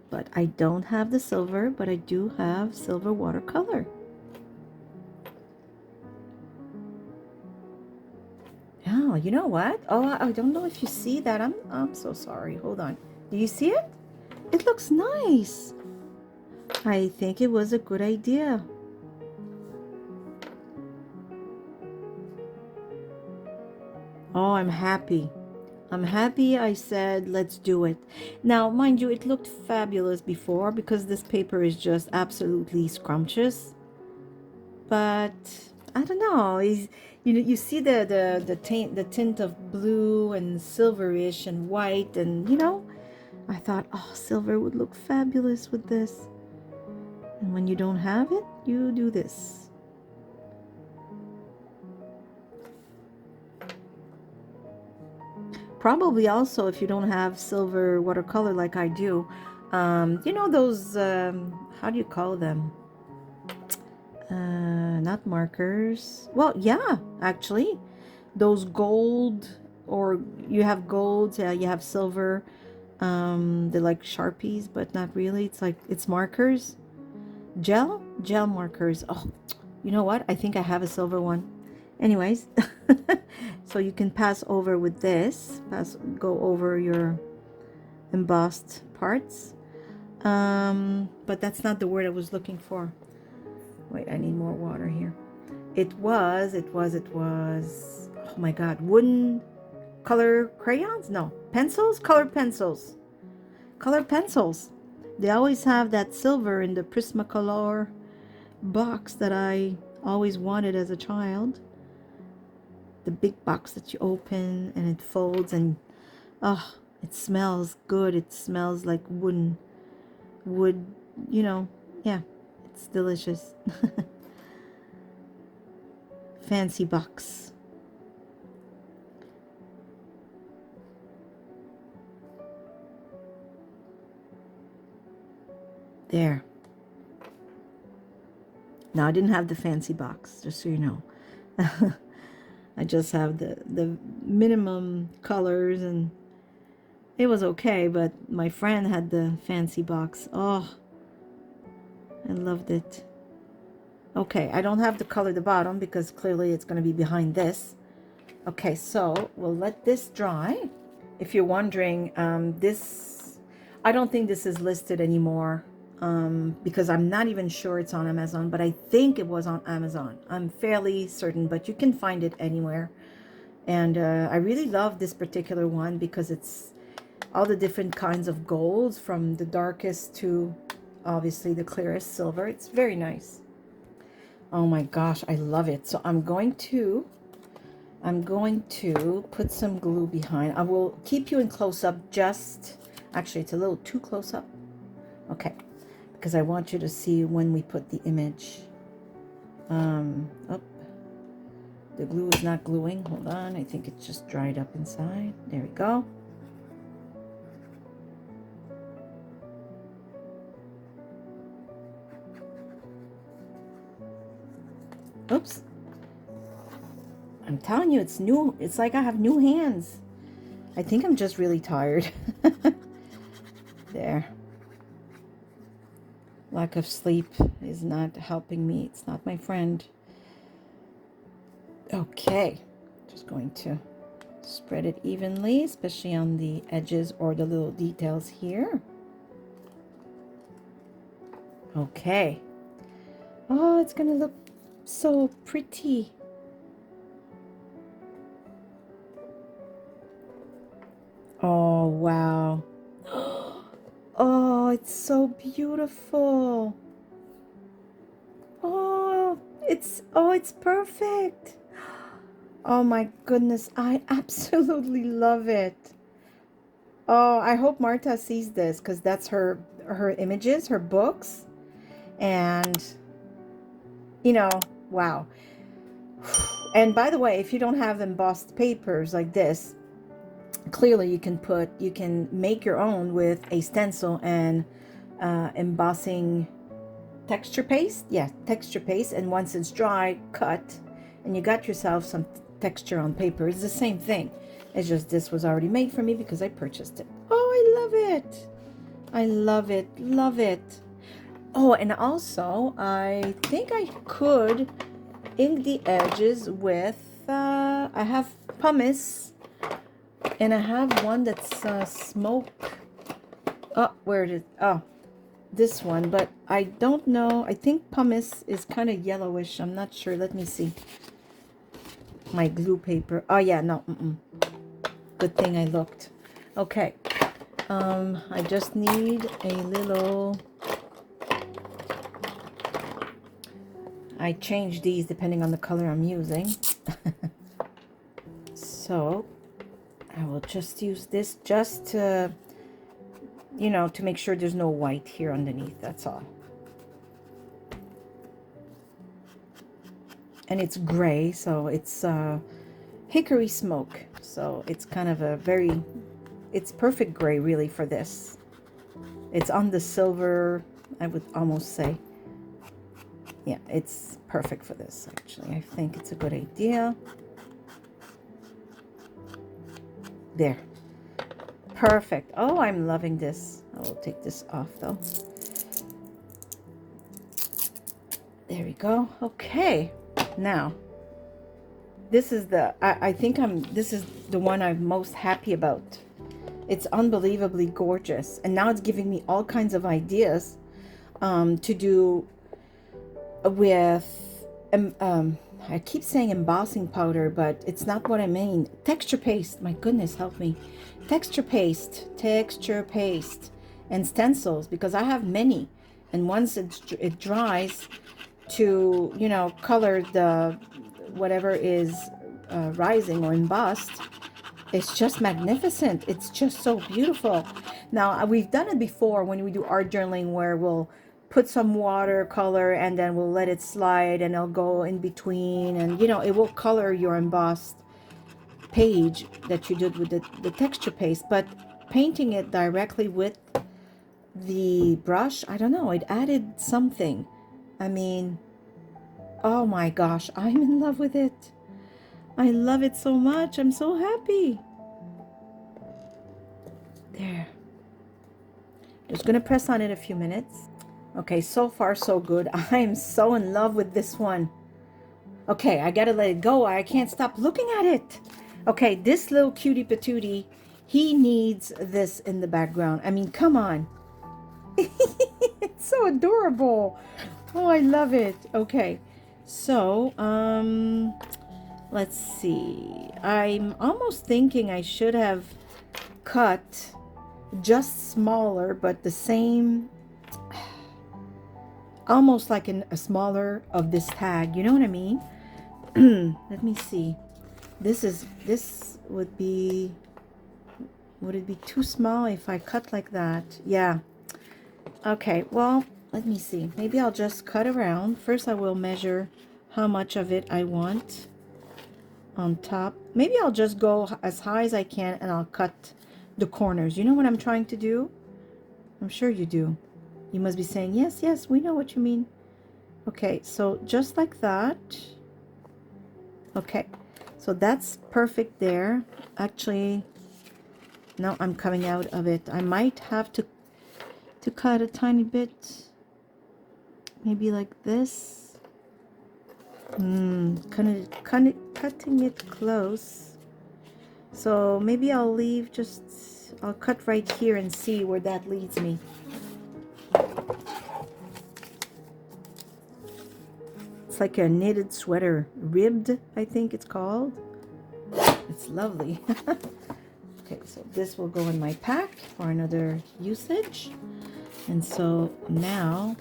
But I don't have the silver, but I do have silver watercolor. Oh, you know what? Oh, I don't know if you see that. I'm so sorry. Hold on. Do you see it? It looks nice. I think it was a good idea. Oh, I'm happy. I'm happy I said, let's do it. Now, mind you, it looked fabulous before because this paper is just absolutely scrumptious. But I don't know. You see the tint of blue and silverish and white, and I thought, oh, silver would look fabulous with this. And when you don't have it, you do this. Probably also, if you don't have silver watercolor like I do, those, how do you call them? Not markers. Well, yeah, actually, those gold, or you have gold, yeah, you have silver. They're like Sharpies, but not really. It's markers. Gel markers. Oh, you know what? I think I have a silver one. Anyways, so you can pass over with this. Go over your embossed parts. But that's not the word I was looking for. Wait, I need more water here. It was, oh my God, wooden color crayons? No, pencils? Colored pencils. Colored pencils. They always have that silver in the Prismacolor box that I always wanted as a child. The big box that you open and it folds, and oh, it smells good. It smells like wood, yeah, it's delicious. Fancy box. There. Now, I didn't have the fancy box, just so you know. I just have the minimum colors, and it was okay, but my friend had the fancy box. Oh, I loved it. Okay, I don't have to color the bottom because clearly it's going to be behind this. Okay, so we'll let this dry. If you're wondering, I don't think this is listed anymore because I'm not even sure it's on Amazon, but I think it was on Amazon. I'm fairly certain, but you can find it anywhere. And I really love this particular one because it's all the different kinds of golds, from the darkest to obviously the clearest silver. It's very nice. Oh my gosh, I love it. So I'm going to put some glue behind. I will keep you in close up, actually it's a little too close up. Okay, because I want you to see when we put the image. Oh, the glue is not gluing. Hold on, I think it's just dried up inside. There we go. Oops. I'm telling you, it's new. It's like I have new hands. I think I'm just really tired. There. Lack of sleep is not helping me. It's not my friend. Okay. Just going to spread it evenly, especially on the edges or the little details here. Okay. Oh, it's going to look so pretty. Oh, wow. Oh, it's so beautiful. Oh, it's perfect. Oh my goodness, I absolutely love it. Oh, I hope Marta sees this because that's her images, her books. And wow. And by the way, if you don't have embossed papers like this, clearly you can make your own with a stencil and embossing texture paste. Yeah, texture paste. And once it's dry, cut, and you got yourself some texture on paper. It's the same thing. It's just this was already made for me because I purchased it. Oh, I love it. I love it. Love it. Oh, and also, I think I could ink the edges with, I have pumice, and I have one that's smoke. Oh, where it is? Oh, this one, but I don't know. I think pumice is kind of yellowish. I'm not sure. Let me see. My glue paper. Oh, yeah, no. Good thing I looked. Okay. I just need a little... I change these depending on the color I'm using. So I will just use this just to, you know, to make sure there's no white here underneath. That's all. And it's gray, so it's hickory smoke. So it's kind of a very, it's perfect gray really for this. It's on the silver, I would almost say. Yeah, it's perfect for this, actually. I think it's a good idea. There. Perfect. Oh, I'm loving this. I will take this off, though. There we go. Okay. Now, this is the, I think this is the one I'm most happy about. It's unbelievably gorgeous. And now it's giving me all kinds of ideas to do with, I keep saying embossing powder, but it's not what I mean. Texture paste, my goodness, help me. Texture paste, and stencils, because I have many. And once it dries to, you know, color the, whatever is rising or embossed, it's just magnificent. It's just so beautiful. Now, we've done it before when we do art journaling, where we'll put some watercolor and then we'll let it slide and it'll go in between, and you know, it will color your embossed page that you did with the texture paste. But painting it directly with the brush, I don't know, it added something. I mean, oh my gosh, I'm in love with it. I love it so much. I'm so happy. There. Just gonna press on it a few minutes. Okay, so far so good. I'm so in love with this one. Okay, I gotta let it go. I can't stop looking at it. Okay, this little cutie patootie, he needs this in the background. I mean, come on. It's so adorable. Oh, I love it. Okay, so, let's see. I'm almost thinking I should have cut just smaller, but the same, almost like a smaller of this tag, you know what I mean? Let me see. This would be, would it be too small if I cut like that? Yeah. Okay, well, let me see. Maybe I'll just cut around. First I will measure how much of it I want on top. Maybe I'll just go as high as I can and I'll cut the corners. You know what I'm trying to do? I'm sure you do. You must be saying, yes, yes, we know what you mean. Okay, so just like that. Okay, so that's perfect there. Actually, now I'm coming out of it. I might have to cut a tiny bit. Maybe like this. Kind of cutting it close. So maybe I'll leave just, I'll cut right here and see where that leads me. It's like a knitted sweater, ribbed, I think it's called. It's lovely. Okay, so this will go in my pack for another usage. And so now,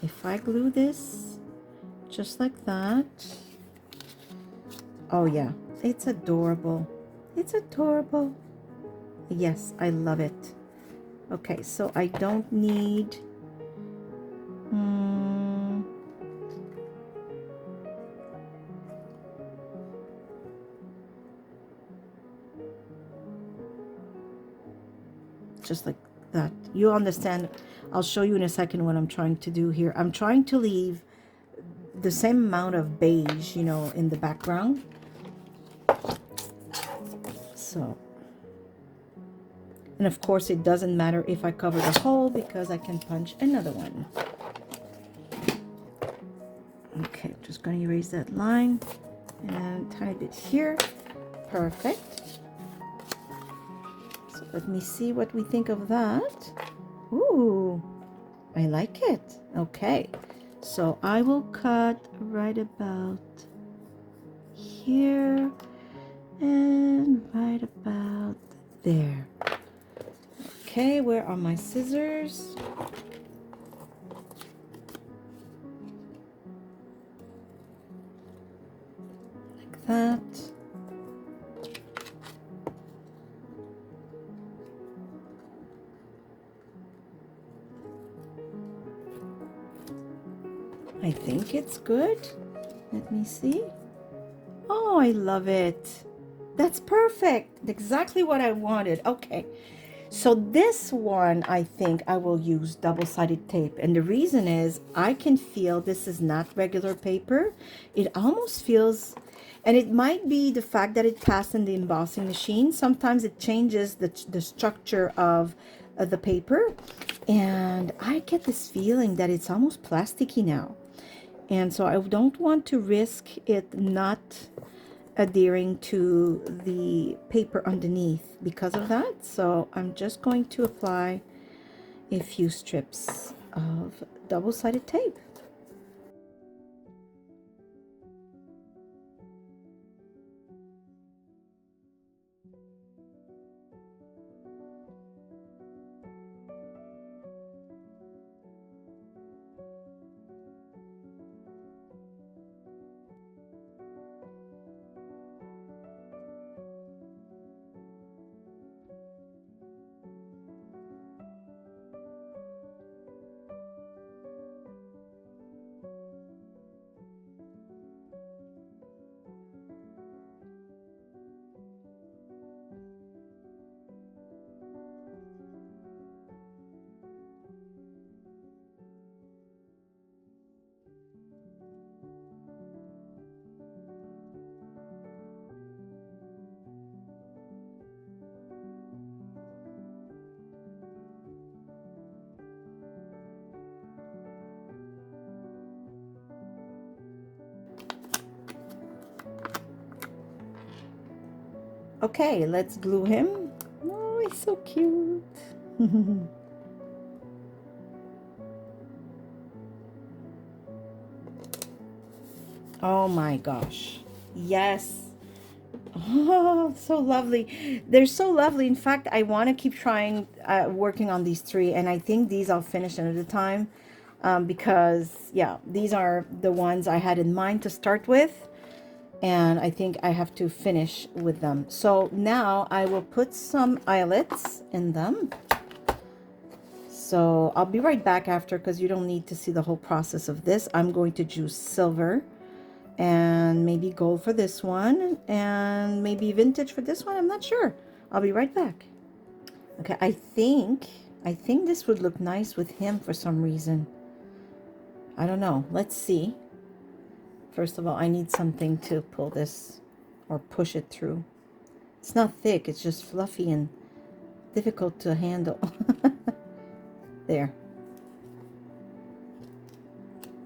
if I glue this just like that, oh yeah, it's adorable. It's adorable. Yes, I love it. Okay, so I don't need, just like that. You understand. I'll show you in a second what I'm trying to do here. I'm trying to leave the same amount of beige, you know, in the background. So, and of course it doesn't matter if I cover the hole because I can punch another one. Okay, just going to erase that line and a tiny bit here. Perfect. So let me see what we think of that. Ooh, I like it. Okay, so I will cut right about here and right about there. Okay, where are my scissors? Like that. I think it's good. Let me see. Oh, I love it. That's perfect. Exactly what I wanted. Okay. So this one, I think I will use double-sided tape. And the reason is I can feel this is not regular paper. It almost feels, and it might be the fact that it passed in the embossing machine. Sometimes it changes the structure of the paper. And I get this feeling that it's almost plasticky now. And so I don't want to risk it not adhering to the paper underneath because of that. So I'm just going to apply a few strips of double-sided tape. Okay, let's glue him. Oh, he's so cute. Oh my gosh. Yes. Oh, so lovely. They're so lovely. In fact, I want to keep trying working on these three, and I think these I'll finish another time because, yeah, these are the ones I had in mind to start with, and I think I have to finish with them. So now I will put some eyelets in them. So I'll be right back after because you don't need to see the whole process of this. I'm going to choose silver and maybe gold for this one and maybe vintage for this one. I'm not sure. I'll be right back. Okay, I think this would look nice with him for some reason. I don't know. Let's see. First of all, I need something to pull this or push it through. It's not thick, it's just fluffy and difficult to handle. There.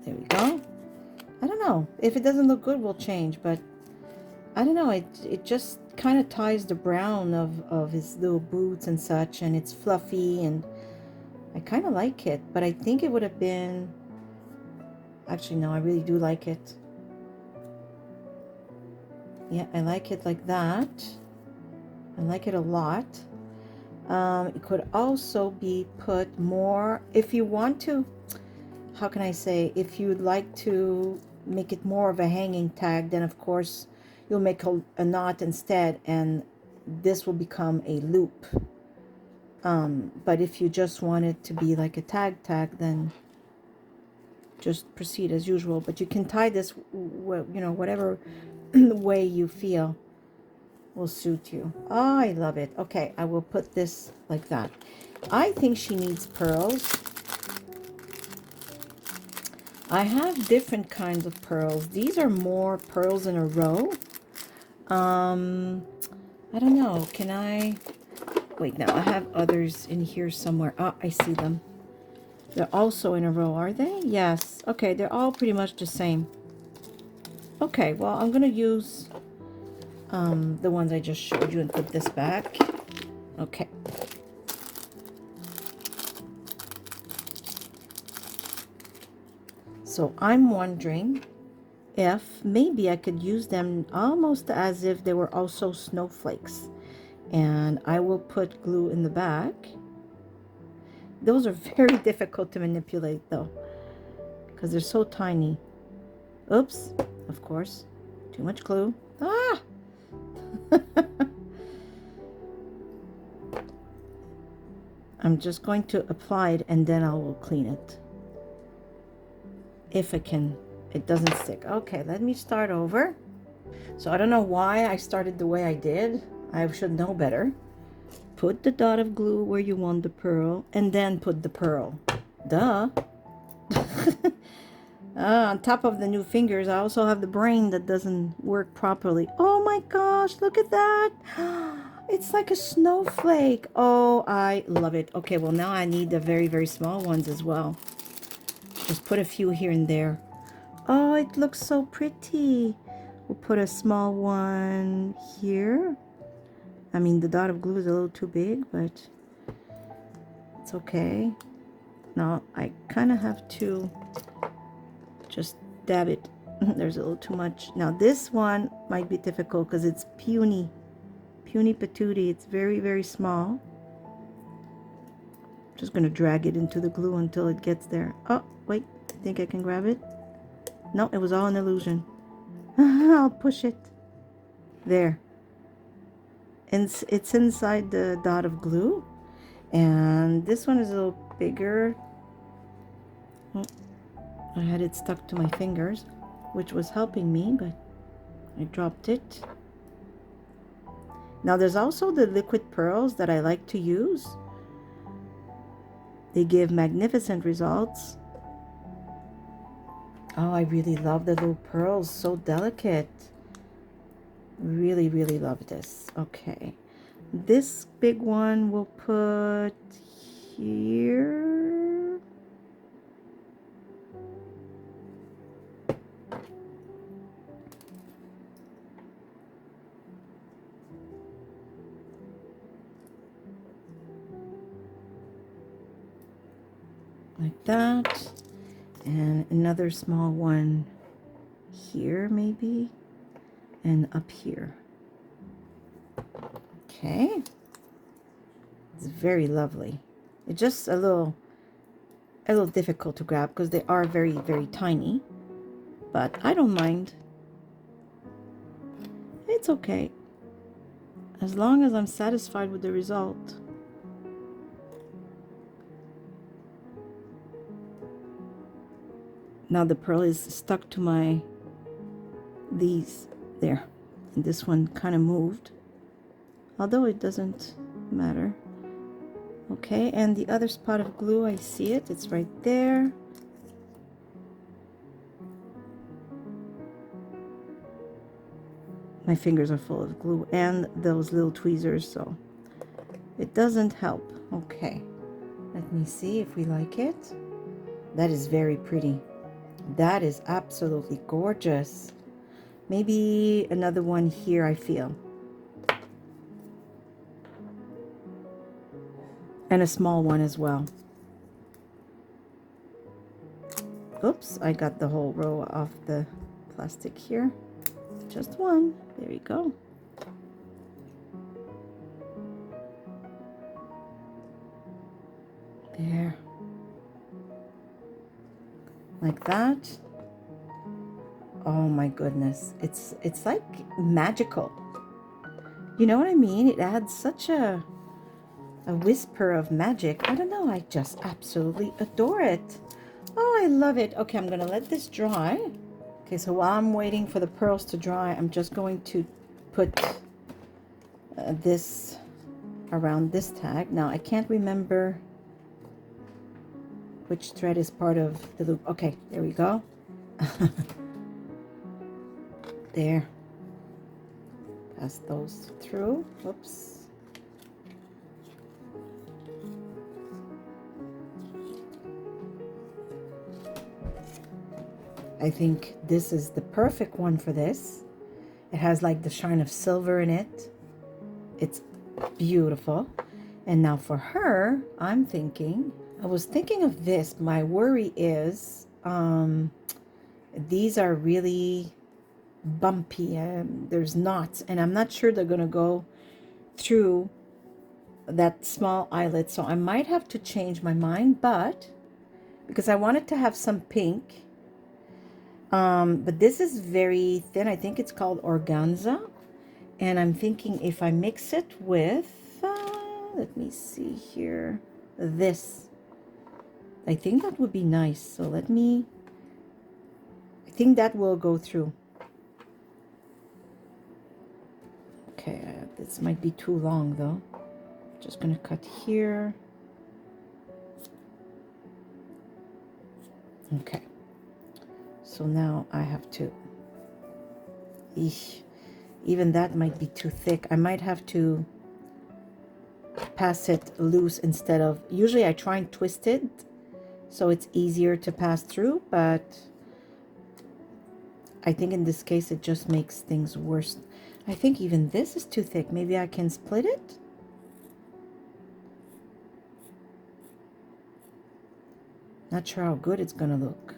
There we go. I don't know. If it doesn't look good, we'll change, but I don't know. It just kind of ties the brown of his little boots and such, and it's fluffy, and I kind of like it, but I think it would have been... Actually, no, I really do like it. Yeah, I like it like that. I like it a lot. It could also be put more, if you want to, how can I say, if you'd like to make it more of a hanging tag, then of course you'll make a knot instead, and this will become a loop. But if you just want it to be like a tag, then just proceed as usual. But you can tie this, you know, whatever way you feel will suit you. Oh, I love it. Okay, I will put this like that. I think she needs pearls. I have different kinds of pearls. These are more pearls in a row. I don't know. Can I... Wait, now I have others in here somewhere. Oh, I see them. They're also in a row, are they? Yes. Okay, they're all pretty much the same. Okay, well, I'm going to use the ones I just showed you and put this back. Okay. So I'm wondering if maybe I could use them almost as if they were also snowflakes. And I will put glue in the back. Those are very difficult to manipulate though, because they're so tiny. Oops, of course, too much glue. Ah! I'm just going to apply it and then I will clean it. If I can, it doesn't stick. Okay, let me start over. So I don't know why I started the way I did. I should know better. Put the dot of glue where you want the pearl and then put the pearl. Duh. On top of the new fingers, I also have the brain that doesn't work properly. Oh my gosh, look at that. It's like a snowflake. Oh, I love it. Okay, well now I need the very, very small ones as well. Just put a few here and there. Oh, it looks so pretty. We'll put a small one here. I mean, the dot of glue is a little too big, but it's okay. Now, I kind of have to just dab it. There's a little too much. Now, this one might be difficult because it's puny. Puny patootie. It's very, very small. Just going to drag it into the glue until it gets there. Oh, wait. I think I can grab it. No, it was all an illusion. I'll push it. There. And it's inside the dot of glue. And this one is a little bigger. Oh, I had it stuck to my fingers, which was helping me, but I dropped it. Now there's also the liquid pearls that I like to use. They give magnificent results. Oh, I really love the little pearls, so delicate. Really, really love this. Okay. This big one we'll put here. Like that. And another small one here maybe. And up here. Okay. It's very lovely. It's just a little difficult to grab because they are very, very tiny. But I don't mind. It's okay. As long as I'm satisfied with the result. Now the pearl is stuck to these there. And this one kind of moved. Although it doesn't matter. Okay, and the other spot of glue, I see it. It's right there. My fingers are full of glue and those little tweezers, so it doesn't help. Okay, let me see if we like it. That is very pretty. That is absolutely gorgeous. Maybe another one here, I feel. And a small one as well. Oops, I got the whole row off the plastic here. Just one. There you go. There. Like that. Oh my goodness. It's like magical. You know what I mean? It adds such a whisper of magic. I don't know. I just absolutely adore it. Oh, I love it. Okay, I'm going to let this dry. Okay, so while I'm waiting for the pearls to dry, I'm just going to put this around this tag. Now, I can't remember which thread is part of the loop. Okay, there we go. There. Pass those through. Oops. I think this is the perfect one for this. It has like the shine of silver in it. It's beautiful. And now for her, I was thinking of this. My worry is these are really bumpy and there's knots, and I'm not sure they're gonna go through that small eyelet, so I might have to change my mind, but because I wanted to have some pink, but this is very thin. I think it's called organza, and I'm thinking if I mix it with let me see here, this, I think that would be nice. So I think that will go through. Okay, this might be too long though. Just gonna cut here. Okay, so now I have to, even that might be too thick. I might have to pass it loose instead of, usually I try and twist it so it's easier to pass through, but I think in this case it just makes things worse. I think even this is too thick. Maybe I can split it. Not sure how good it's gonna look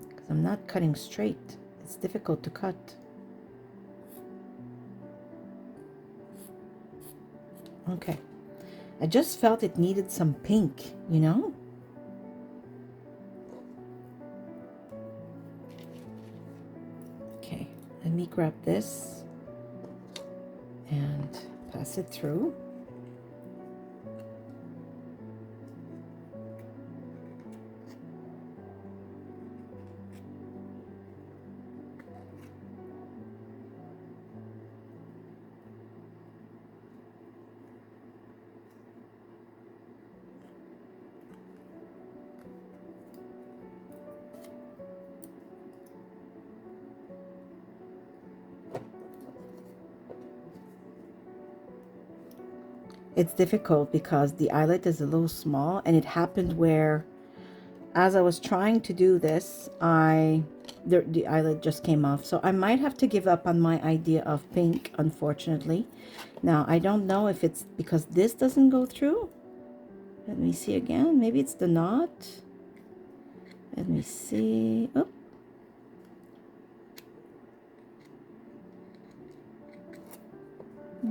because I'm not cutting straight. It's difficult to cut. Okay, I just felt it needed some pink, you know? Okay, let me grab this and pass it through. It's difficult because the eyelet is a little small, and it happened where as I was trying to do this, the eyelet just came off. So I might have to give up on my idea of pink, unfortunately. Now, I don't know if it's because this doesn't go through. Let me see again. Maybe it's the knot. Let me see. Oh.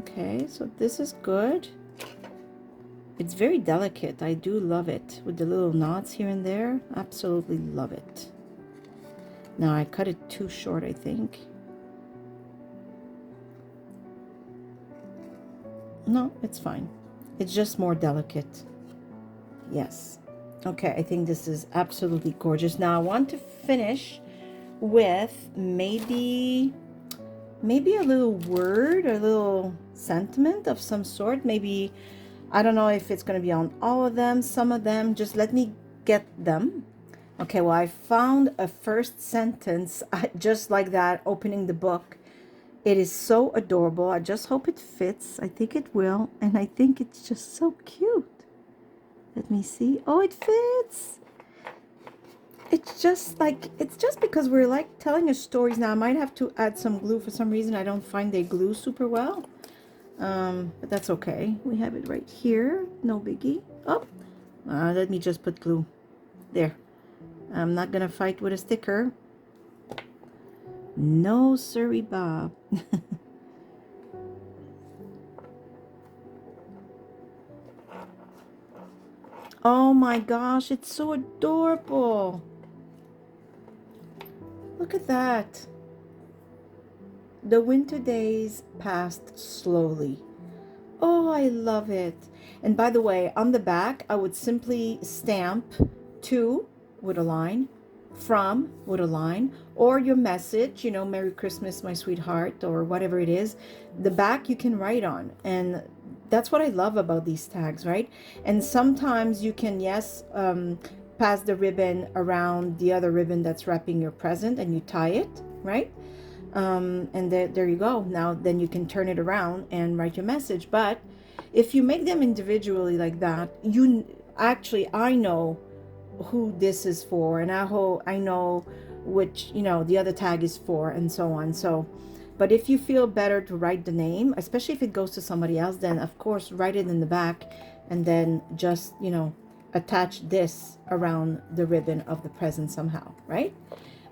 Okay, so this is good. It's very delicate. I do love it with the little knots here and there. Absolutely love it. Now I cut it too short, I think. No, it's fine. It's just more delicate. Yes. Okay, I think this is absolutely gorgeous. Now I want to finish with maybe a little word, a little sentiment of some sort. Maybe, I don't know if it's going to be on all of them, some of them. Just let me get them. Okay, well, I found a first sentence just like that, opening the book. It is so adorable. I just hope it fits. I think it will. And I think it's just so cute. Let me see. Oh, it fits. It's just because we're like telling a stories now. I might have to add some glue for some reason. I don't find they glue super well. But that's okay. We have it right here. No biggie. Oh, let me just put glue there. I'm not gonna fight with a sticker. No siree, Bob. Oh my gosh, it's so adorable. Look at that. The winter days passed slowly. Oh, I love it. And by the way, on the back, I would simply stamp to with a line, from with a line, or your message, you know, Merry Christmas, my sweetheart, or whatever it is. The back you can write on. And that's what I love about these tags, right? And sometimes you can, yes, pass the ribbon around the other ribbon that's wrapping your present and you tie it, right? And there you go. Now then you can turn it around and write your message. But if you make them individually like that, you actually, I know who this is for, and I know which, the other tag is for, and so on. So, but if you feel better to write the name, especially if it goes to somebody else, then of course write it in the back, and then just, attach this around the ribbon of the present somehow, right?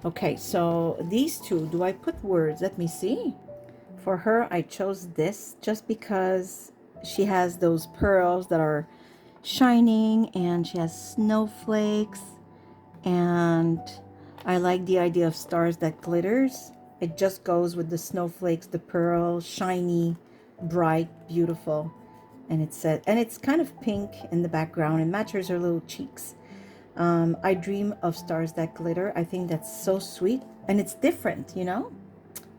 Okay, so these two, do I put words? Let me see. For her, I chose this just because she has those pearls that are shining, and she has snowflakes, and I like the idea of stars that glitters. It just goes with the snowflakes, the pearl, shiny, bright, beautiful. And it's kind of pink in the background. It matches her little cheeks. I dream of stars that glitter. I think that's so sweet, and it's different,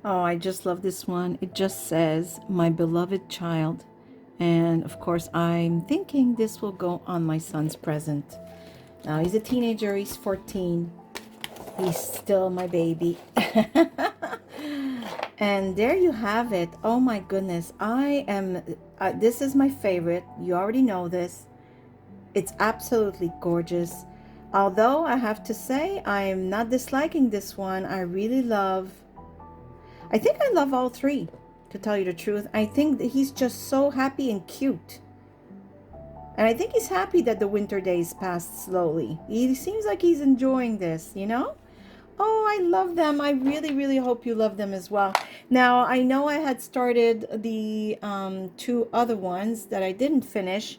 Oh, I just love this one. It just says, "My beloved child." And of course, I'm thinking this will go on my son's present. Now, he's a teenager, he's 14. He's still my baby. And there you have it. Oh my goodness. This is my favorite. You already know this. It's absolutely gorgeous. Although I have to say, I'm not disliking this one. I think I love all three, to tell you the truth. I think that he's just so happy and cute. And I think he's happy that the winter days passed slowly. He seems like he's enjoying this, Oh, I love them. I really, really hope you love them as well. Now, I know I had started the two other ones that I didn't finish.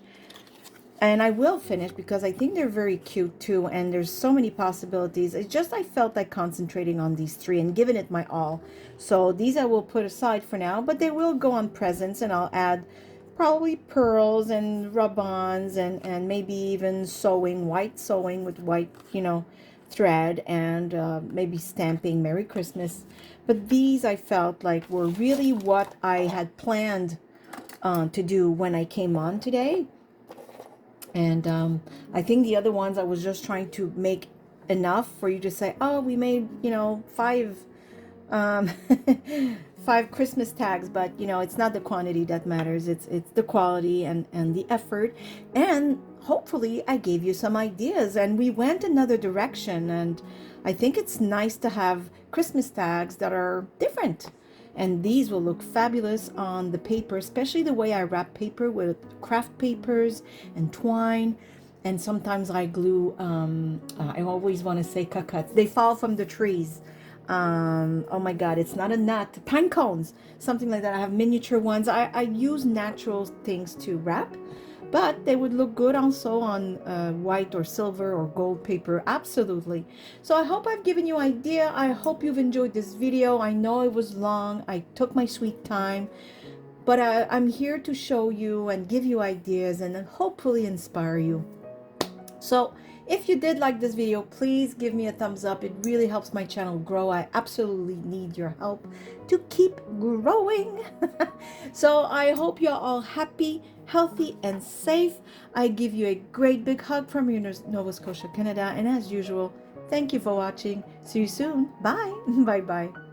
And I will finish because I think they're very cute too, and there's so many possibilities. It's just I felt like concentrating on these three and giving it my all. So these I will put aside for now, but they will go on presents, and I'll add probably pearls and rub-ons, and maybe even sewing, white sewing with white, thread, and maybe stamping Merry Christmas. But these I felt like were really what I had planned to do when I came on today. And I think the other ones I was just trying to make enough for you to say, oh, we made, five um, five Christmas tags. But, it's not the quantity that matters. It's the quality and the effort. And hopefully I gave you some ideas, and we went another direction. And I think it's nice to have Christmas tags that are different. And these will look fabulous on the paper, especially the way I wrap paper with craft papers and twine. And sometimes I glue, I always want to say cucuts. They fall from the trees. Oh my God, it's not a nut. Pine cones, something like that. I have miniature ones. I use natural things to wrap, but they would look good also on white or silver or gold paper. Absolutely. So I hope I've given you an idea. I hope you've enjoyed this video. I know it was long. I took my sweet time, but I'm here to show you and give you ideas and hopefully inspire you. So if you did like this video, please give me a thumbs up. It really helps my channel grow. I absolutely need your help to keep growing. So I hope you're all happy, healthy, and safe. I give you a great big hug from your Nova Scotia, Canada. And as usual, thank you for watching. See you soon. Bye. Bye-bye.